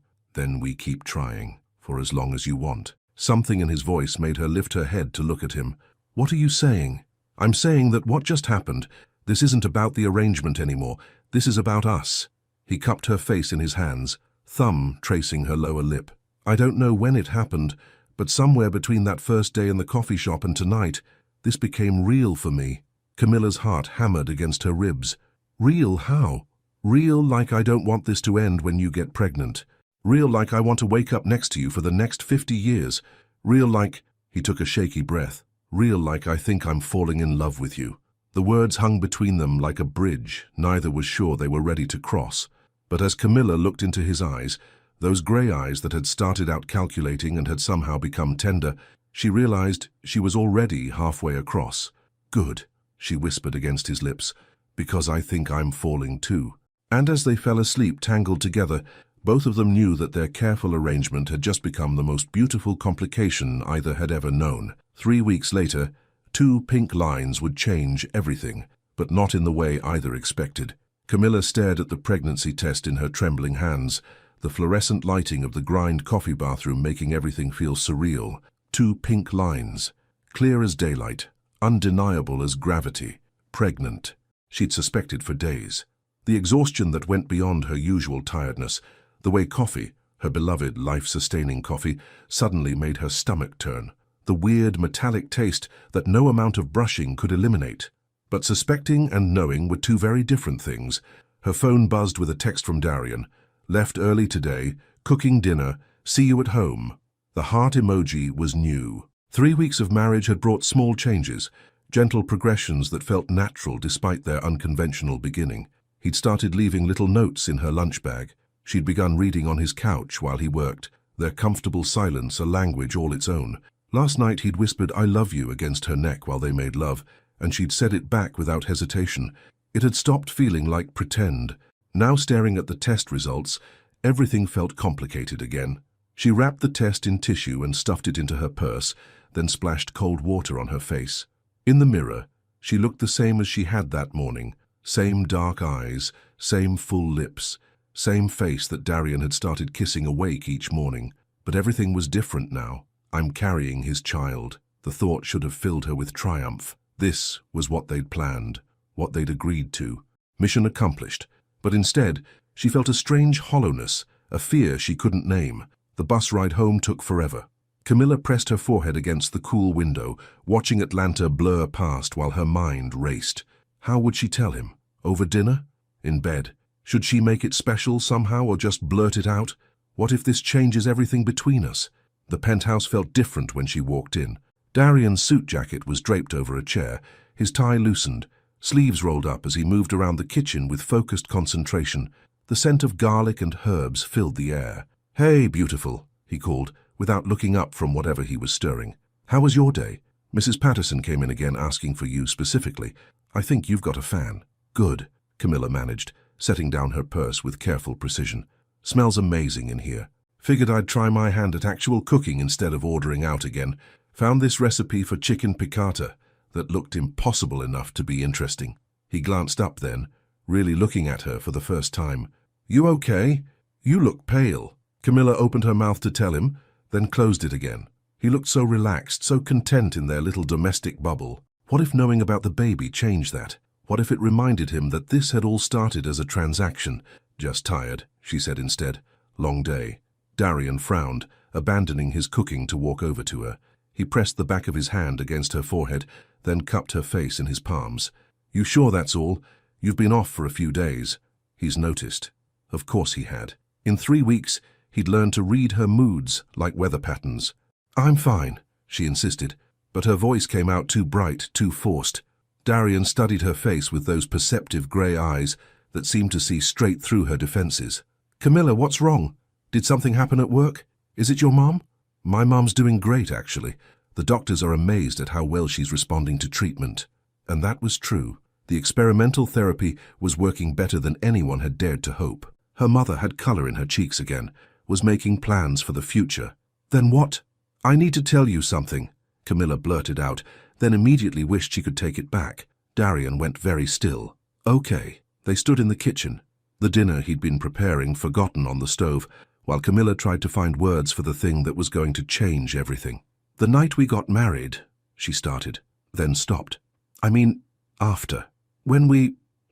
we keep trying, for as long as you want." Something in his voice made her lift her head to look at him. "What are you saying?" "I'm saying that what just happened, this isn't about the arrangement anymore. This is about us." He cupped her face in his hands, thumb tracing her lower lip. "I don't know when it happened, but somewhere between that first day in the coffee shop and tonight, this became real for me." Camilla's heart hammered against her ribs. "Real how?" "Real like I don't want this to end when you get pregnant. Real like I want to wake up next to you for the next 50 years. Real like—" He took a shaky breath. "Real like I think I'm falling in love with you." The words hung between them like a bridge neither was sure they were ready to cross. But as Camilla looked into his eyes, those grey eyes that had started out calculating and had somehow become tender, she realized she was already halfway across. "Good," she whispered against his lips, "because I think I'm falling too." And as they fell asleep tangled together, both of them knew that their careful arrangement had just become the most beautiful complication either had ever known. 3 weeks later, 2 pink lines would change everything, but not in the way either expected. Camilla stared at the pregnancy test in her trembling hands, the fluorescent lighting of the grind coffee bathroom making everything feel surreal. 2 pink lines, clear as daylight, undeniable as gravity, pregnant. She'd suspected for days. The exhaustion that went beyond her usual tiredness, the way coffee, her beloved life-sustaining coffee, suddenly made her stomach turn. The weird metallic taste that no amount of brushing could eliminate. But suspecting and knowing were 2 very different things. Her phone buzzed with a text from Darian. Left early today, cooking dinner, see you at home. The heart emoji was new. 3 weeks of marriage had brought small changes, gentle progressions that felt natural despite their unconventional beginning. He'd started leaving little notes in her lunch bag. She'd begun reading on his couch while he worked, their comfortable silence a language all its own. Last night he'd whispered "I love you" against her neck while they made love, and she'd said it back without hesitation. It had stopped feeling like pretend. Now staring at the test results, everything felt complicated again. She wrapped the test in tissue and stuffed it into her purse, then splashed cold water on her face. In the mirror, she looked the same as she had that morning. Same dark eyes, same full lips, same face that Darian had started kissing awake each morning. But everything was different now. I'm carrying his child. The thought should have filled her with triumph. This was what they'd planned, what they'd agreed to. Mission accomplished. But instead, she felt a strange hollowness, a fear she couldn't name. The bus ride home took forever. Camilla pressed her forehead against the cool window, watching Atlanta blur past while her mind raced. How would she tell him? Over dinner? In bed? Should she make it special somehow or just blurt it out? What if this changes everything between us? The penthouse felt different when she walked in. Darian's suit jacket was draped over a chair, his tie loosened, sleeves rolled up as he moved around the kitchen with focused concentration. The scent of garlic and herbs filled the air. "Hey, beautiful," he called, without looking up from whatever he was stirring. "How was your day? Mrs. Patterson came in again asking for you specifically. I think you've got a fan." "Good," Camilla managed, setting down her purse with careful precision. "Smells amazing in here. Figured I'd try my hand at actual cooking instead of ordering out again. Found this recipe for chicken piccata that looked impossible enough to be interesting." He glanced up then, really looking at her for the first time. "You okay? You look pale." Camilla opened her mouth to tell him, then closed it again. He looked so relaxed, so content in their little domestic bubble. What if knowing about the baby changed that? What if it reminded him that this had all started as a transaction? "Just tired," she said instead. "Long day." Darian frowned, abandoning his cooking to walk over to her. He pressed the back of his hand against her forehead, then cupped her face in his palms. "You sure that's all? You've been off for a few days." He's noticed. Of course he had. In 3 weeks, he'd learned to read her moods like weather patterns. "I'm fine," she insisted, but her voice came out too bright, too forced. Darian studied her face with those perceptive grey eyes that seemed to see straight through her defenses. "Camilla, what's wrong? Did something happen at work? Is it your mom?" "My mom's doing great, actually. The doctors are amazed at how well she's responding to treatment." And that was true. The experimental therapy was working better than anyone had dared to hope. Her mother had color in her cheeks again, was making plans for the future. "Then what?" "I need to tell you something," Camilla blurted out, then immediately wished she could take it back. Darian went very still. "Okay." They stood in the kitchen, the dinner he'd been preparing forgotten on the stove, while Camilla tried to find words for the thing that was going to change everything. "The night we got married," she started, then stopped. "I mean, after.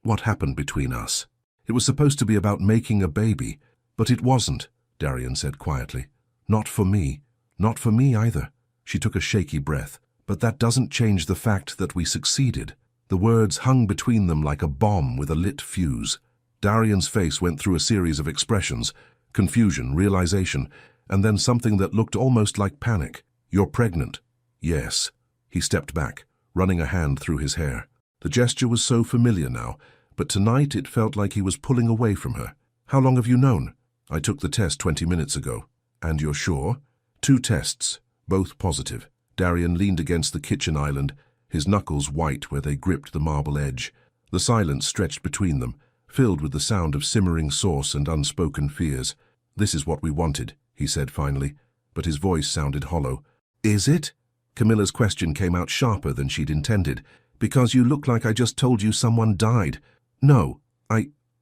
What happened between us? It was supposed to be about making a baby, but it wasn't," Darian said quietly. "Not for me. Not for me either." She took a shaky breath. "But that doesn't change the fact that we succeeded." The words hung between them like a bomb with a lit fuse. Darian's face went through a series of expressions, confusion, realization, and then something that looked almost like panic. "You're pregnant." "Yes." He stepped back, running a hand through his hair. The gesture was so familiar now, but tonight it felt like he was pulling away from her. "How long have you known?" "I took the test 20 minutes ago." "And you're sure?" "2 tests, both positive." Darian leaned against the kitchen island, his knuckles white where they gripped the marble edge. The silence stretched between them, filled with the sound of simmering sauce and unspoken fears. "This is what we wanted," he said finally, but his voice sounded hollow. "Is it?" Camilla's question came out sharper than she'd intended. "Because you look like I just told you someone died." "No,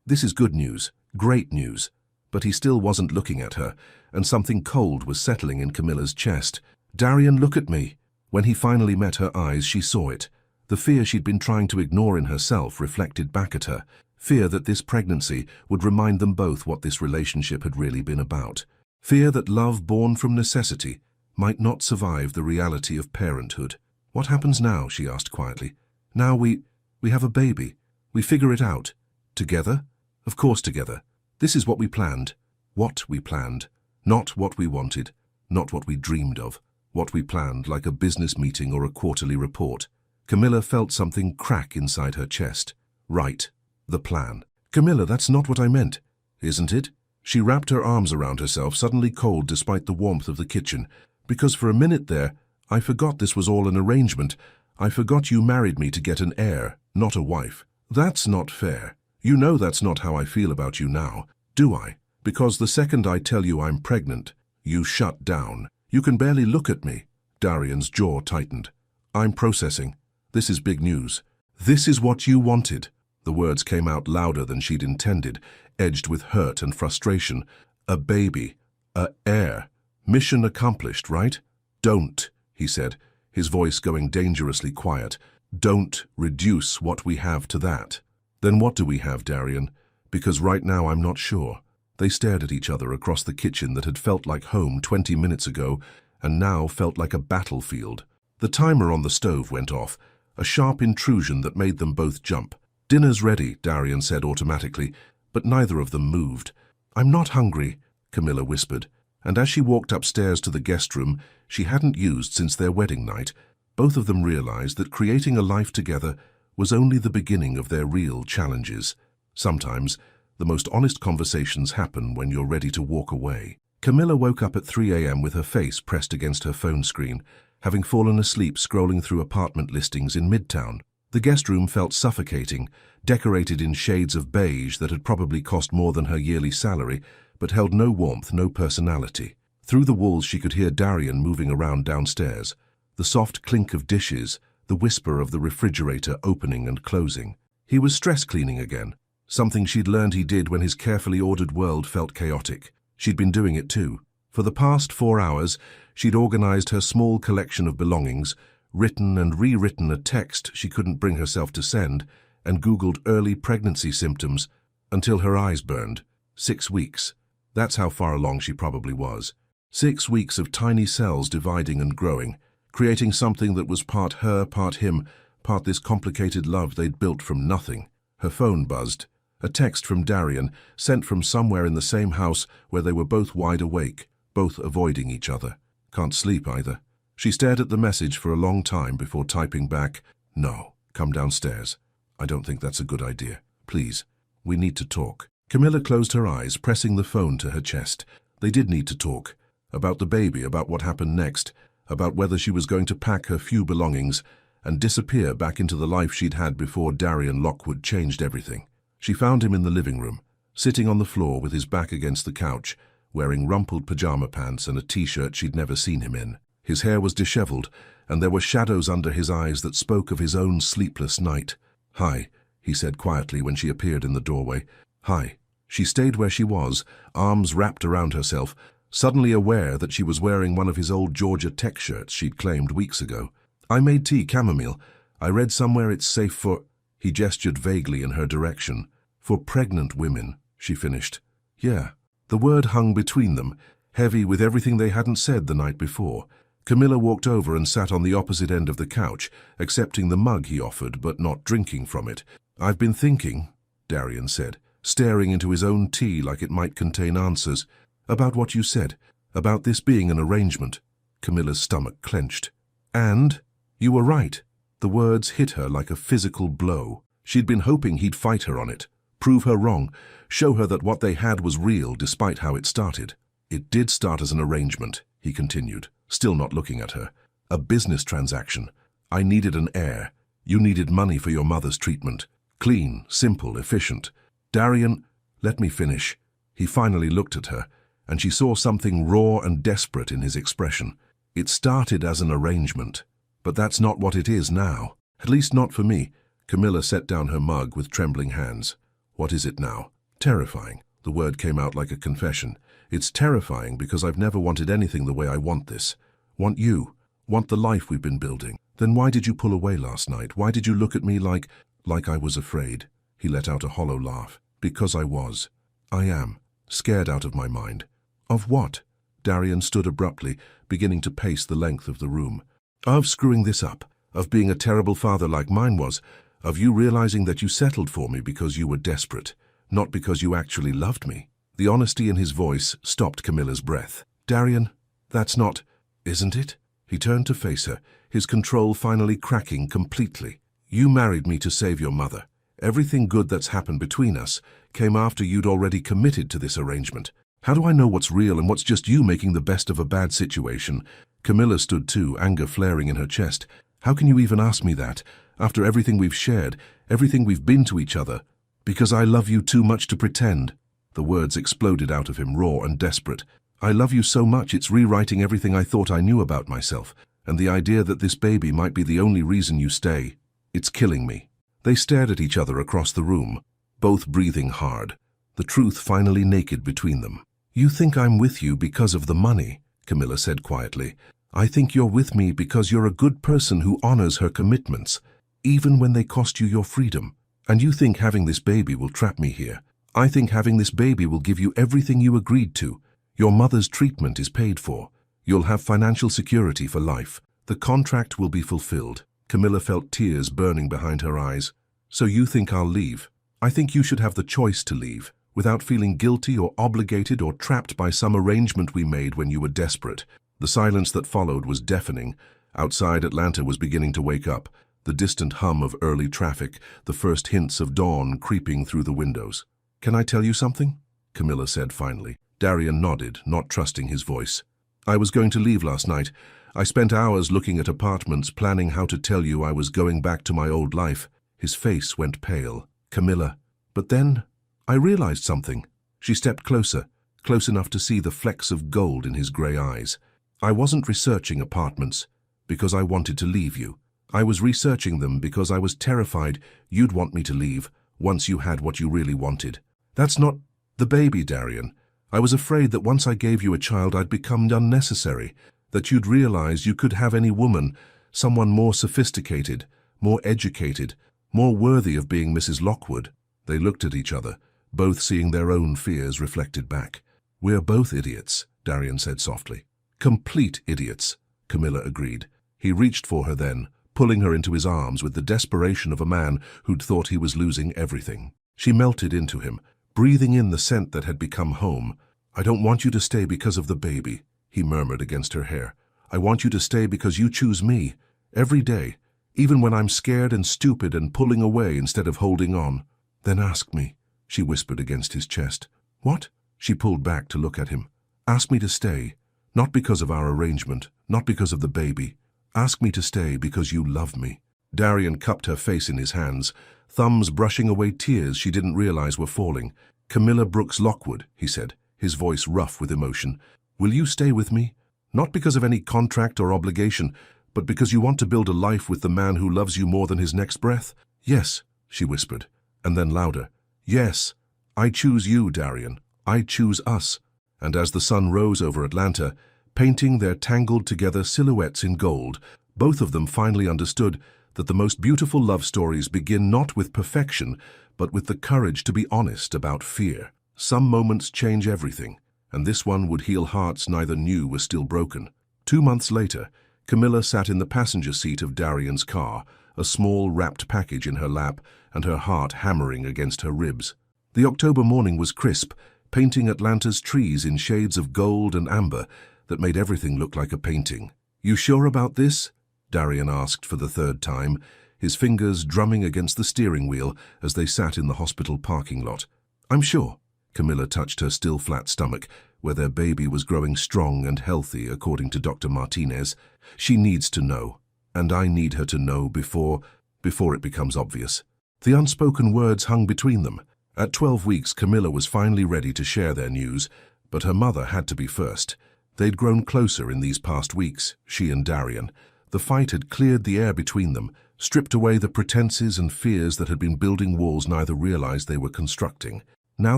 this is good news, great news." But he still wasn't looking at her, and something cold was settling in Camilla's chest. "Darian, look at me." When he finally met her eyes, she saw it. The fear she'd been trying to ignore in herself reflected back at her. Fear that this pregnancy would remind them both what this relationship had really been about. Fear that love born from necessity might not survive the reality of parenthood. "What happens now?" she asked quietly. "Now we have a baby. We figure it out. Together? Of course together. This is what we planned." What we planned. Not what we wanted. Not what we dreamed of. What we planned, like a business meeting or a quarterly report. Camilla felt something crack inside her chest. Right. The plan. Camilla, that's not what I meant. Isn't it? She wrapped her arms around herself, suddenly cold despite the warmth of the kitchen. Because for a minute there, I forgot this was all an arrangement. I forgot you married me to get an heir, not a wife. That's not fair. You know that's not how I feel about you now, do I? Because the second I tell you I'm pregnant, you shut down. You can barely look at me. Darian's jaw tightened. I'm processing. This is big news. This is what you wanted. The words came out louder than she'd intended, edged with hurt and frustration. A baby. A heir. Mission accomplished, right? Don't, he said, his voice going dangerously quiet. Don't reduce what we have to that. Then what do we have, Darian? Because right now I'm not sure. They stared at each other across the kitchen that had felt like home 20 minutes ago and now felt like a battlefield. The timer on the stove went off, a sharp intrusion that made them both jump. Dinner's ready, Darian said automatically, but neither of them moved. I'm not hungry, Camilla whispered, and as she walked upstairs to the guest room she hadn't used since their wedding night, both of them realized that creating a life together was only the beginning of their real challenges. Sometimes, the most honest conversations happen when you're ready to walk away. Camilla woke up at 3 a.m. with her face pressed against her phone screen, having fallen asleep scrolling through apartment listings in Midtown. The guest room felt suffocating, decorated in shades of beige that had probably cost more than her yearly salary, but held no warmth, no personality. Through the walls she could hear Darian moving around downstairs, the soft clink of dishes, the whisper of the refrigerator opening and closing. He was stress cleaning again, something she'd learned he did when his carefully ordered world felt chaotic. She'd been doing it too. For the past 4 hours, she'd organized her small collection of belongings, written and rewritten a text she couldn't bring herself to send, and Googled early pregnancy symptoms until her eyes burned. 6 weeks. That's how far along she probably was. 6 weeks of tiny cells dividing and growing, creating something that was part her, part him, part this complicated love they'd built from nothing. Her phone buzzed. A text from Darian, sent from somewhere in the same house where they were both wide awake, both avoiding each other. Can't sleep either. She stared at the message for a long time before typing back, "No, come downstairs. I don't think that's a good idea. Please, we need to talk." Camilla closed her eyes, pressing the phone to her chest. They did need to talk. About the baby, about what happened next, about whether she was going to pack her few belongings and disappear back into the life she'd had before Darian Lockwood changed everything. She found him in the living room, sitting on the floor with his back against the couch, wearing rumpled pajama pants and a t-shirt she'd never seen him in. His hair was disheveled, and there were shadows under his eyes that spoke of his own sleepless night. "Hi," he said quietly when she appeared in the doorway. "Hi." She stayed where she was, arms wrapped around herself, suddenly aware that she was wearing one of his old Georgia Tech shirts she'd claimed weeks ago. "I made tea, chamomile. I read somewhere it's safe for—" He gestured vaguely in her direction. "For pregnant women," she finished. "Yeah." The word hung between them, heavy with everything they hadn't said the night before. Camilla walked over and sat on the opposite end of the couch, accepting the mug he offered but not drinking from it. "I've been thinking," Darian said, staring into his own tea like it might contain answers, "about what you said, about this being an arrangement." Camilla's stomach clenched. "And? You were right." The words hit her like a physical blow. She'd been hoping he'd fight her on it, prove her wrong, show her that what they had was real despite how it started. "It did start as an arrangement," he continued, still not looking at her. "A business transaction. I needed an heir. You needed money for your mother's treatment. Clean, simple, efficient. Darian, let me finish." He finally looked at her, and she saw something raw and desperate in his expression. "It started as an arrangement, but that's not what it is now. At least not for me." Camilla set down her mug with trembling hands. "What is it now?" "Terrifying." The word came out like a confession. "It's terrifying because I've never wanted anything the way I want this. Want you. Want the life we've been building. Then why did you pull away last night? Why did you look at me like I was afraid?" He let out a hollow laugh. "Because I was. I am. Scared out of my mind." "Of what?" Darian stood abruptly, beginning to pace the length of the room. "Of screwing this up. Of being a terrible father like mine was. Of you realizing that you settled for me because you were desperate, not because you actually loved me." The honesty in his voice stopped Camilla's breath. Darian, that's not, isn't it? He turned to face her, his control finally cracking completely. You married me to save your mother. Everything good that's happened between us came after you'd already committed to this arrangement. How do I know what's real and what's just you making the best of a bad situation? Camilla stood too, anger flaring in her chest. How can you even ask me that, after everything we've shared, everything we've been to each other? Because I love you too much to pretend. The words exploded out of him, raw and desperate. I love you so much it's rewriting everything I thought I knew about myself, and the idea that this baby might be the only reason you stay. It's killing me. They stared at each other across the room, both breathing hard, the truth finally naked between them. You think I'm with you because of the money, Camilla said quietly. I think you're with me because you're a good person who honors her commitments, even when they cost you your freedom. And you think having this baby will trap me here. I think having this baby will give you everything you agreed to. Your mother's treatment is paid for. You'll have financial security for life. The contract will be fulfilled. Camilla felt tears burning behind her eyes. So you think I'll leave? I think you should have the choice to leave, without feeling guilty or obligated or trapped by some arrangement we made when you were desperate. The silence that followed was deafening. Outside, Atlanta was beginning to wake up, the distant hum of early traffic, the first hints of dawn creeping through the windows. Can I tell you something? Camilla said finally. Darian nodded, not trusting his voice. I was going to leave last night. I spent hours looking at apartments, planning how to tell you I was going back to my old life. His face went pale. Camilla. But then I realized something. She stepped closer, close enough to see the flecks of gold in his grey eyes. I wasn't researching apartments because I wanted to leave you. I was researching them because I was terrified you'd want me to leave once you had what you really wanted. That's not the baby, Darian. I was afraid that once I gave you a child I'd become unnecessary, that you'd realize you could have any woman, someone more sophisticated, more educated, more worthy of being Mrs. Lockwood. They looked at each other, both seeing their own fears reflected back. We're both idiots, Darian said softly. Complete idiots, Camilla agreed. He reached for her then, pulling her into his arms with the desperation of a man who'd thought he was losing everything. She melted into him, breathing in the scent that had become home. I don't want you to stay because of the baby, he murmured against her hair. I want you to stay because you choose me, every day, even when I'm scared and stupid and pulling away instead of holding on. Then ask me, she whispered against his chest. What? She pulled back to look at him. Ask me to stay, not because of our arrangement, not because of the baby. Ask me to stay because you love me. Darian cupped her face in his hands, thumbs brushing away tears she didn't realize were falling. Camilla Brooks Lockwood, he said, his voice rough with emotion. Will you stay with me? Not because of any contract or obligation, but because you want to build a life with the man who loves you more than his next breath? Yes, she whispered, and then louder. Yes, I choose you, Darian. I choose us. And as the sun rose over Atlanta, painting their tangled together silhouettes in gold, both of them finally understood that the most beautiful love stories begin not with perfection, but with the courage to be honest about fear. Some moments change everything, and this one would heal hearts neither knew were still broken. 2 months later, Camilla sat in the passenger seat of Darian's car, a small wrapped package in her lap and her heart hammering against her ribs. The October morning was crisp, painting Atlanta's trees in shades of gold and amber that made everything look like a painting. You sure about this? Darian asked for the third time, his fingers drumming against the steering wheel as they sat in the hospital parking lot. I'm sure. Camilla touched her still flat stomach, where their baby was growing strong and healthy according to Dr. Martinez. She needs to know, and I need her to know before it becomes obvious. The unspoken words hung between them. At 12 weeks, Camilla was finally ready to share their news, but her mother had to be first. They'd grown closer in these past weeks, she and Darian. The fight had cleared the air between them, stripped away the pretenses and fears that had been building walls neither realized they were constructing. Now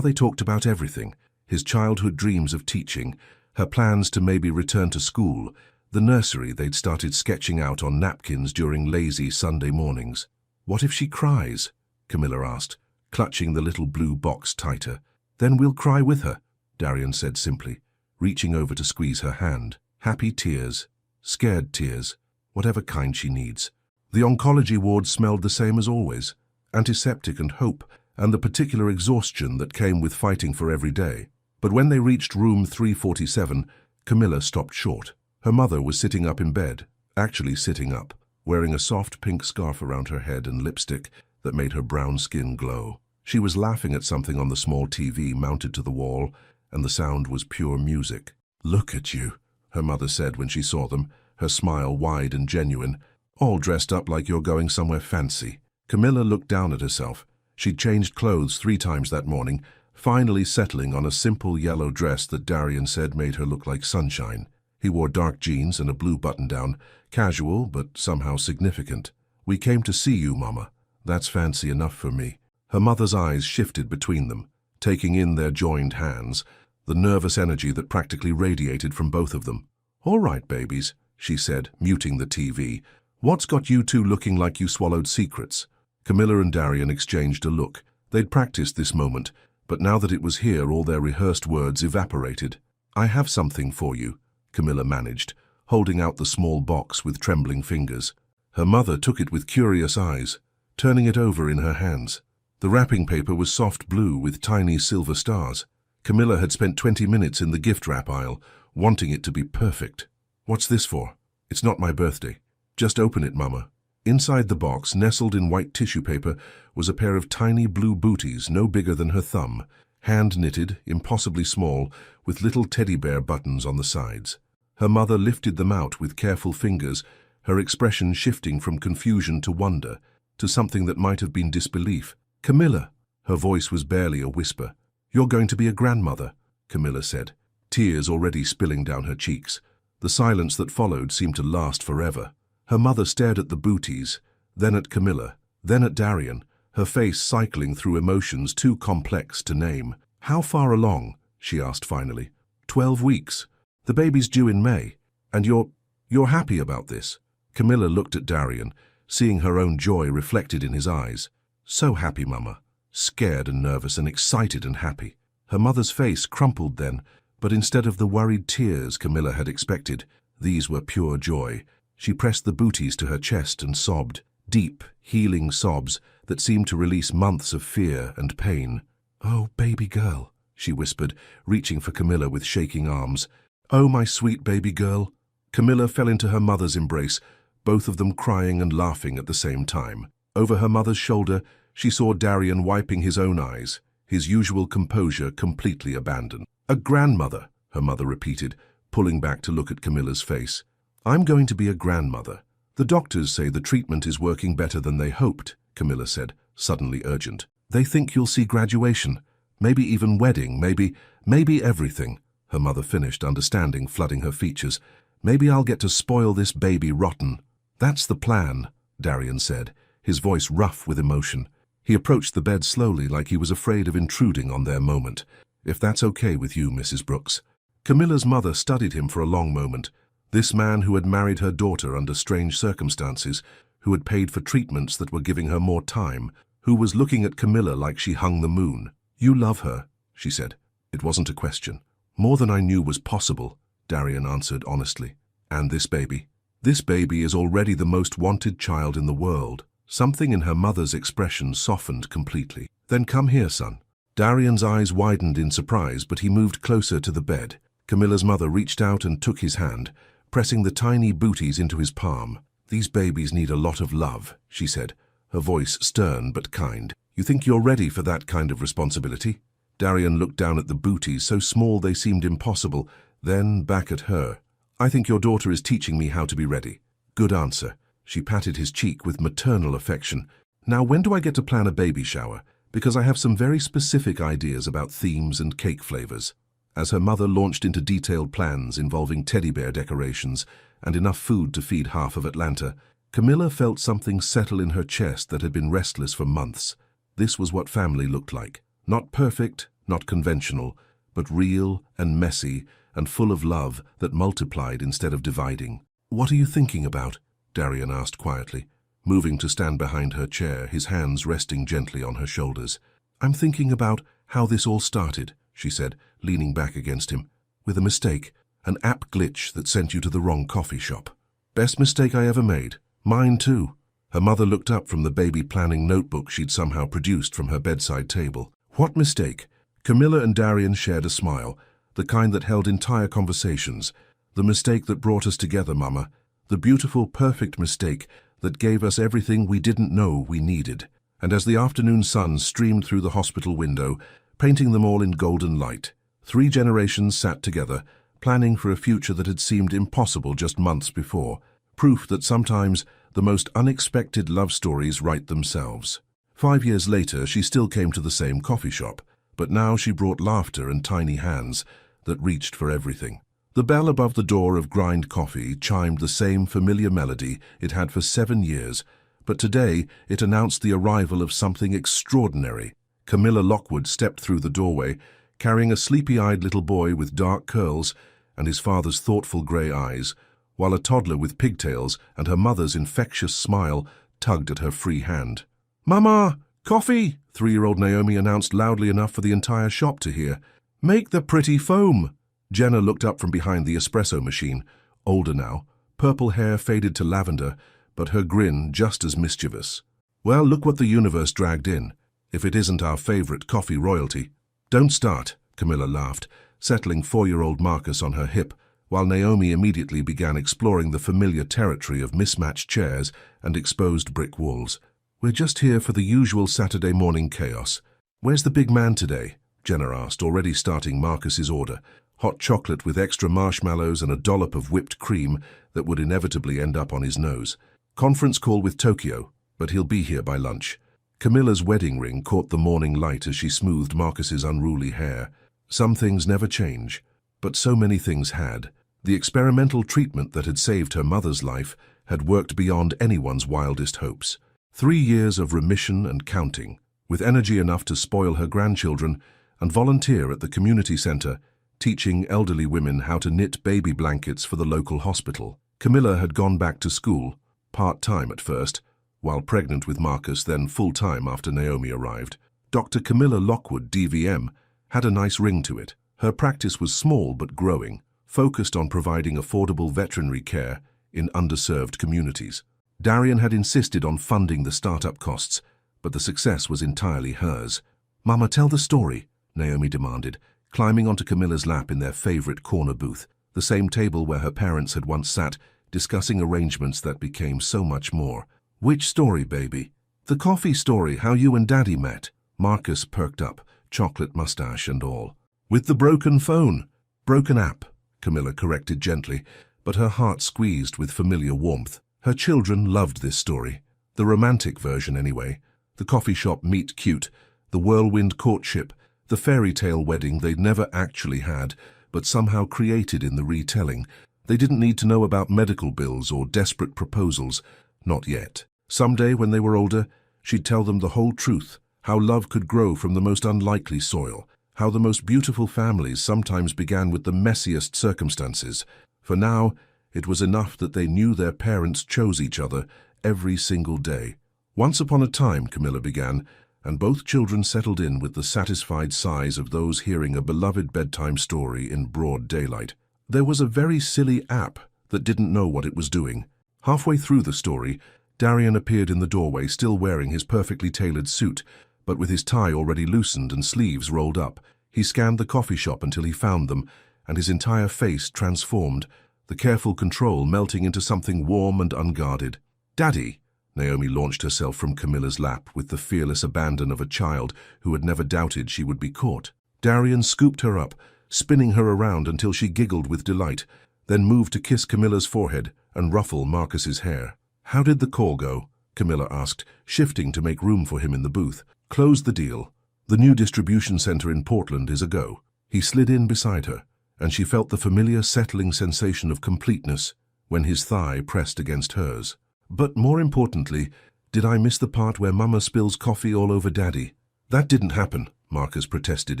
they talked about everything, his childhood dreams of teaching, her plans to maybe return to school, the nursery they'd started sketching out on napkins during lazy Sunday mornings. What if she cries? Camilla asked, clutching the little blue box tighter. Then we'll cry with her, Darian said simply, reaching over to squeeze her hand. Happy tears, scared tears, whatever kind she needs. The oncology ward smelled the same as always, antiseptic and hope, and the particular exhaustion that came with fighting for every day. But when they reached room 347, Camilla stopped short. Her mother was sitting up in bed, actually sitting up, wearing a soft pink scarf around her head and lipstick that made her brown skin glow. She was laughing at something on the small TV mounted to the wall, and the sound was pure music. "Look at you," her mother said when she saw them, her smile wide and genuine, "all dressed up like you're going somewhere fancy." Camilla looked down at herself. She'd changed clothes 3 times that morning, finally settling on a simple yellow dress that Darian said made her look like sunshine. He wore dark jeans and a blue button-down, casual but somehow significant. "We came to see you, Mama. That's fancy enough for me." Her mother's eyes shifted between them, taking in their joined hands, the nervous energy that practically radiated from both of them. "All right, babies," she said, muting the TV. "What's got you two looking like you swallowed secrets?" Camilla and Darian exchanged a look. They'd practiced this moment, but now that it was here, all their rehearsed words evaporated. "I have something for you," Camilla managed, holding out the small box with trembling fingers. Her mother took it with curious eyes, turning it over in her hands. The wrapping paper was soft blue with tiny silver stars. Camilla had spent 20 minutes in the gift wrap aisle, wanting it to be perfect. "What's this for?" "It's not my birthday." "Just open it, Mama." Inside the box, nestled in white tissue paper, was a pair of tiny blue booties no bigger than her thumb, hand-knitted, impossibly small, with little teddy bear buttons on the sides. Her mother lifted them out with careful fingers, her expression shifting from confusion to wonder, to something that might have been disbelief. "Camilla!" Her voice was barely a whisper. "You're going to be a grandmother," Camilla said, tears already spilling down her cheeks. The silence that followed seemed to last forever. Her mother stared at the booties, then at Camilla, then at Darian, her face cycling through emotions too complex to name. "How far along?" she asked finally. 12 weeks. The baby's due in May. And you're happy about this?" Camilla looked at Darian, seeing her own joy reflected in his eyes. "So happy, Mama." Scared and nervous and excited and happy. Her mother's face crumpled then, but instead of the worried tears Camilla had expected, these were pure joy. She pressed the booties to her chest and sobbed, deep, healing sobs that seemed to release months of fear and pain. "Oh, baby girl," she whispered, reaching for Camilla with shaking arms. "Oh, my sweet baby girl." Camilla fell into her mother's embrace, both of them crying and laughing at the same time. Over her mother's shoulder, she saw Darian wiping his own eyes, his usual composure completely abandoned. "A grandmother," her mother repeated, pulling back to look at Camilla's face. "I'm going to be a grandmother. The doctors say the treatment is working better than they hoped," Camilla said, suddenly urgent. "They think you'll see graduation, maybe even wedding, maybe everything," her mother finished, understanding flooding her features. "Maybe I'll get to spoil this baby rotten." "That's the plan," Darian said, his voice rough with emotion. He approached the bed slowly like he was afraid of intruding on their moment. "If that's okay with you, Mrs. Brooks." Camilla's mother studied him for a long moment. This man who had married her daughter under strange circumstances, who had paid for treatments that were giving her more time, who was looking at Camilla like she hung the moon. "You love her," she said. It wasn't a question. "More than I knew was possible," Darian answered honestly. "And this baby? This baby is already the most wanted child in the world." Something in her mother's expression softened completely. "Then come here, son." Darian's eyes widened in surprise, but he moved closer to the bed. Camilla's mother reached out and took his hand, pressing the tiny booties into his palm. "These babies need a lot of love," she said, her voice stern but kind. "You think you're ready for that kind of responsibility?" Darian looked down at the booties, so small they seemed impossible, then back at her. "I think your daughter is teaching me how to be ready." "Good answer." She patted his cheek with maternal affection. "Now, when do I get to plan a baby shower? Because I have some very specific ideas about themes and cake flavors." As her mother launched into detailed plans involving teddy bear decorations and enough food to feed half of Atlanta, Camilla felt something settle in her chest that had been restless for months. This was what family looked like. Not perfect, not conventional, but real and messy and full of love that multiplied instead of dividing. "What are you thinking about?" Darian asked quietly, moving to stand behind her chair, his hands resting gently on her shoulders. "I'm thinking about how this all started," she said, leaning back against him. "With a mistake, an app glitch that sent you to the wrong coffee shop." "Best mistake I ever made. Mine too." Her mother looked up from the baby planning notebook she'd somehow produced from her bedside table. "What mistake?" Camilla and Darian shared a smile, the kind that held entire conversations. The mistake that brought us together, Mama. The beautiful, perfect mistake that gave us everything we didn't know we needed. And as the afternoon sun streamed through the hospital window, painting them all in golden light, 3 generations sat together, planning for a future that had seemed impossible just months before. Proof that sometimes the most unexpected love stories write themselves. 5 years later, she still came to the same coffee shop, but now she brought laughter and tiny hands that reached for everything. The bell above the door of Grind Coffee chimed the same familiar melody it had for 7 years, but today it announced the arrival of something extraordinary. Camilla Lockwood stepped through the doorway, carrying a sleepy-eyed little boy with dark curls and his father's thoughtful grey eyes, while a toddler with pigtails and her mother's infectious smile tugged at her free hand. "Mama, coffee!" 3-year-old Naomi announced loudly enough for the entire shop to hear. "Make the pretty foam!" Jenna looked up from behind the espresso machine, older now, purple hair faded to lavender, but her grin just as mischievous. "Well, look what the universe dragged in, if it isn't our favorite coffee royalty." "Don't start," Camilla laughed, settling 4-year-old Marcus on her hip, while Naomi immediately began exploring the familiar territory of mismatched chairs and exposed brick walls. "We're just here for the usual Saturday morning chaos." "Where's the big man today?" Jenna asked, already starting Marcus's order. Hot chocolate with extra marshmallows and a dollop of whipped cream that would inevitably end up on his nose. "Conference call with Tokyo, but he'll be here by lunch." Camilla's wedding ring caught the morning light as she smoothed Marcus's unruly hair. Some things never change, but so many things had. The experimental treatment that had saved her mother's life had worked beyond anyone's wildest hopes. 3 years of remission and counting, with energy enough to spoil her grandchildren and volunteer at the community center, teaching elderly women how to knit baby blankets for the local hospital. Camilla had gone back to school, part-time at first, while pregnant with Marcus, then full-time after Naomi arrived. Dr. Camilla Lockwood, DVM, had a nice ring to it. Her practice was small but growing, focused on providing affordable veterinary care in underserved communities. Darian had insisted on funding the startup costs, but the success was entirely hers. "Mama, tell the story," Naomi demanded, climbing onto Camilla's lap in their favorite corner booth, the same table where her parents had once sat, discussing arrangements that became so much more. "Which story, baby?" "The coffee story, how you and Daddy met." Marcus perked up, chocolate mustache and all. "With the broken phone." "Broken app," Camilla corrected gently, but her heart squeezed with familiar warmth. Her children loved this story. The romantic version, anyway. The coffee shop meet cute, the whirlwind courtship, the fairy tale wedding they'd never actually had, but somehow created in the retelling. They didn't need to know about medical bills or desperate proposals. Not yet. Someday, when they were older, she'd tell them the whole truth, how love could grow from the most unlikely soil, how the most beautiful families sometimes began with the messiest circumstances. For now, it was enough that they knew their parents chose each other every single day. "Once upon a time," Camilla began, and both children settled in with the satisfied sighs of those hearing a beloved bedtime story in broad daylight. "There was a very silly app that didn't know what it was doing." Halfway through the story, Darian appeared in the doorway, still wearing his perfectly tailored suit, but with his tie already loosened and sleeves rolled up. He scanned the coffee shop until he found them, and his entire face transformed, the careful control melting into something warm and unguarded. "Daddy!" Naomi launched herself from Camilla's lap with the fearless abandon of a child who had never doubted she would be caught. Darian scooped her up, spinning her around until she giggled with delight, then moved to kiss Camilla's forehead and ruffle Marcus's hair. "How did the call go?" Camilla asked, shifting to make room for him in the booth. "Closed the deal. The new distribution center in Portland is a go." He slid in beside her, and she felt the familiar settling sensation of completeness when his thigh pressed against hers. "But more importantly, did I miss the part where Mama spills coffee all over Daddy?" "That didn't happen," Marcus protested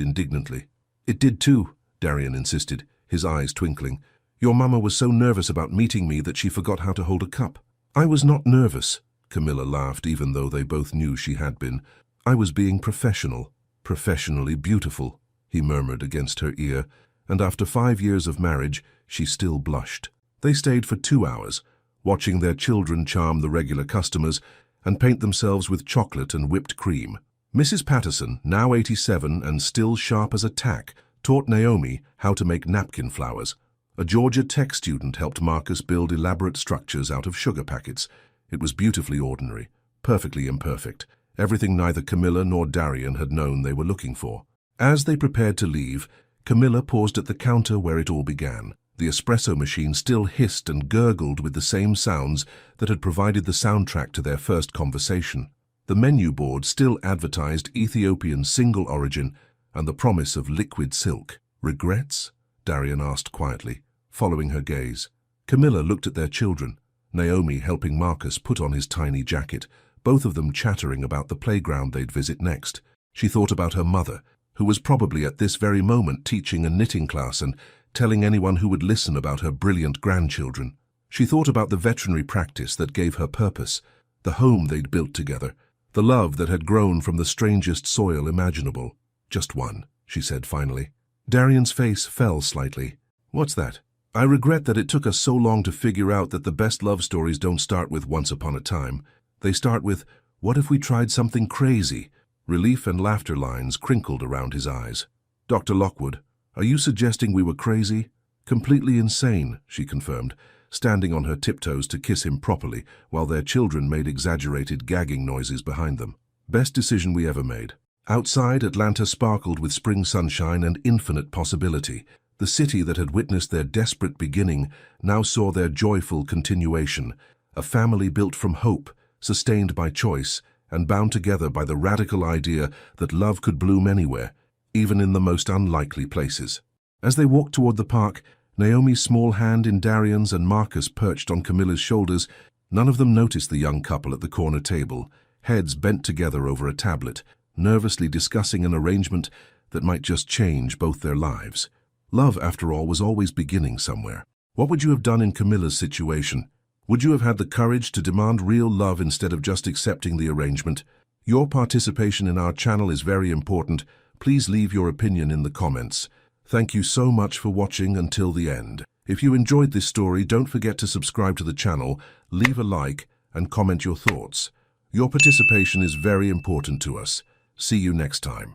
indignantly. "It did too," Darian insisted, his eyes twinkling. "Your Mama was so nervous about meeting me that she forgot how to hold a cup." "I was not nervous," Camilla laughed, even though they both knew she had been. "I was being professional. Professionally beautiful," he murmured against her ear, and after 5 years of marriage, she still blushed. They stayed for 2 hours, watching their children charm the regular customers and paint themselves with chocolate and whipped cream. Mrs. Patterson, now 87 and still sharp as a tack, taught Naomi how to make napkin flowers. A Georgia Tech student helped Marcus build elaborate structures out of sugar packets. It was beautifully ordinary, perfectly imperfect, everything neither Camilla nor Darian had known they were looking for. As they prepared to leave, Camilla paused at the counter where it all began. The espresso machine still hissed and gurgled with the same sounds that had provided the soundtrack to their first conversation. The menu board still advertised Ethiopian single origin and the promise of liquid silk. "Regrets?" Darian asked quietly, following her gaze. Camilla looked at their children, Naomi helping Marcus put on his tiny jacket, both of them chattering about the playground they'd visit next. She thought about her mother, who was probably at this very moment teaching a knitting class and telling anyone who would listen about her brilliant grandchildren. She thought about the veterinary practice that gave her purpose, the home they'd built together, the love that had grown from the strangest soil imaginable. "Just one," she said finally. Darian's face fell slightly. "What's that?" "I regret that it took us so long to figure out that the best love stories don't start with once upon a time. They start with, what if we tried something crazy?" Relief and laughter lines crinkled around his eyes. "Dr. Lockwood, are you suggesting we were crazy?" "Completely insane," she confirmed, standing on her tiptoes to kiss him properly while their children made exaggerated gagging noises behind them. "Best decision we ever made." Outside, Atlanta sparkled with spring sunshine and infinite possibility. The city that had witnessed their desperate beginning now saw their joyful continuation, a family built from hope, sustained by choice, and bound together by the radical idea that love could bloom anywhere, even in the most unlikely places. As they walked toward the park, Naomi's small hand in Darian's and Marcus perched on Camilla's shoulders. None of them noticed the young couple at the corner table, heads bent together over a tablet, nervously discussing an arrangement that might just change both their lives. Love, after all, was always beginning somewhere. What would you have done in Camilla's situation? Would you have had the courage to demand real love instead of just accepting the arrangement? Your participation in our channel is very important. Please leave your opinion in the comments. Thank you so much for watching until the end. If you enjoyed this story, don't forget to subscribe to the channel, leave a like, and comment your thoughts. Your participation is very important to us. See you next time.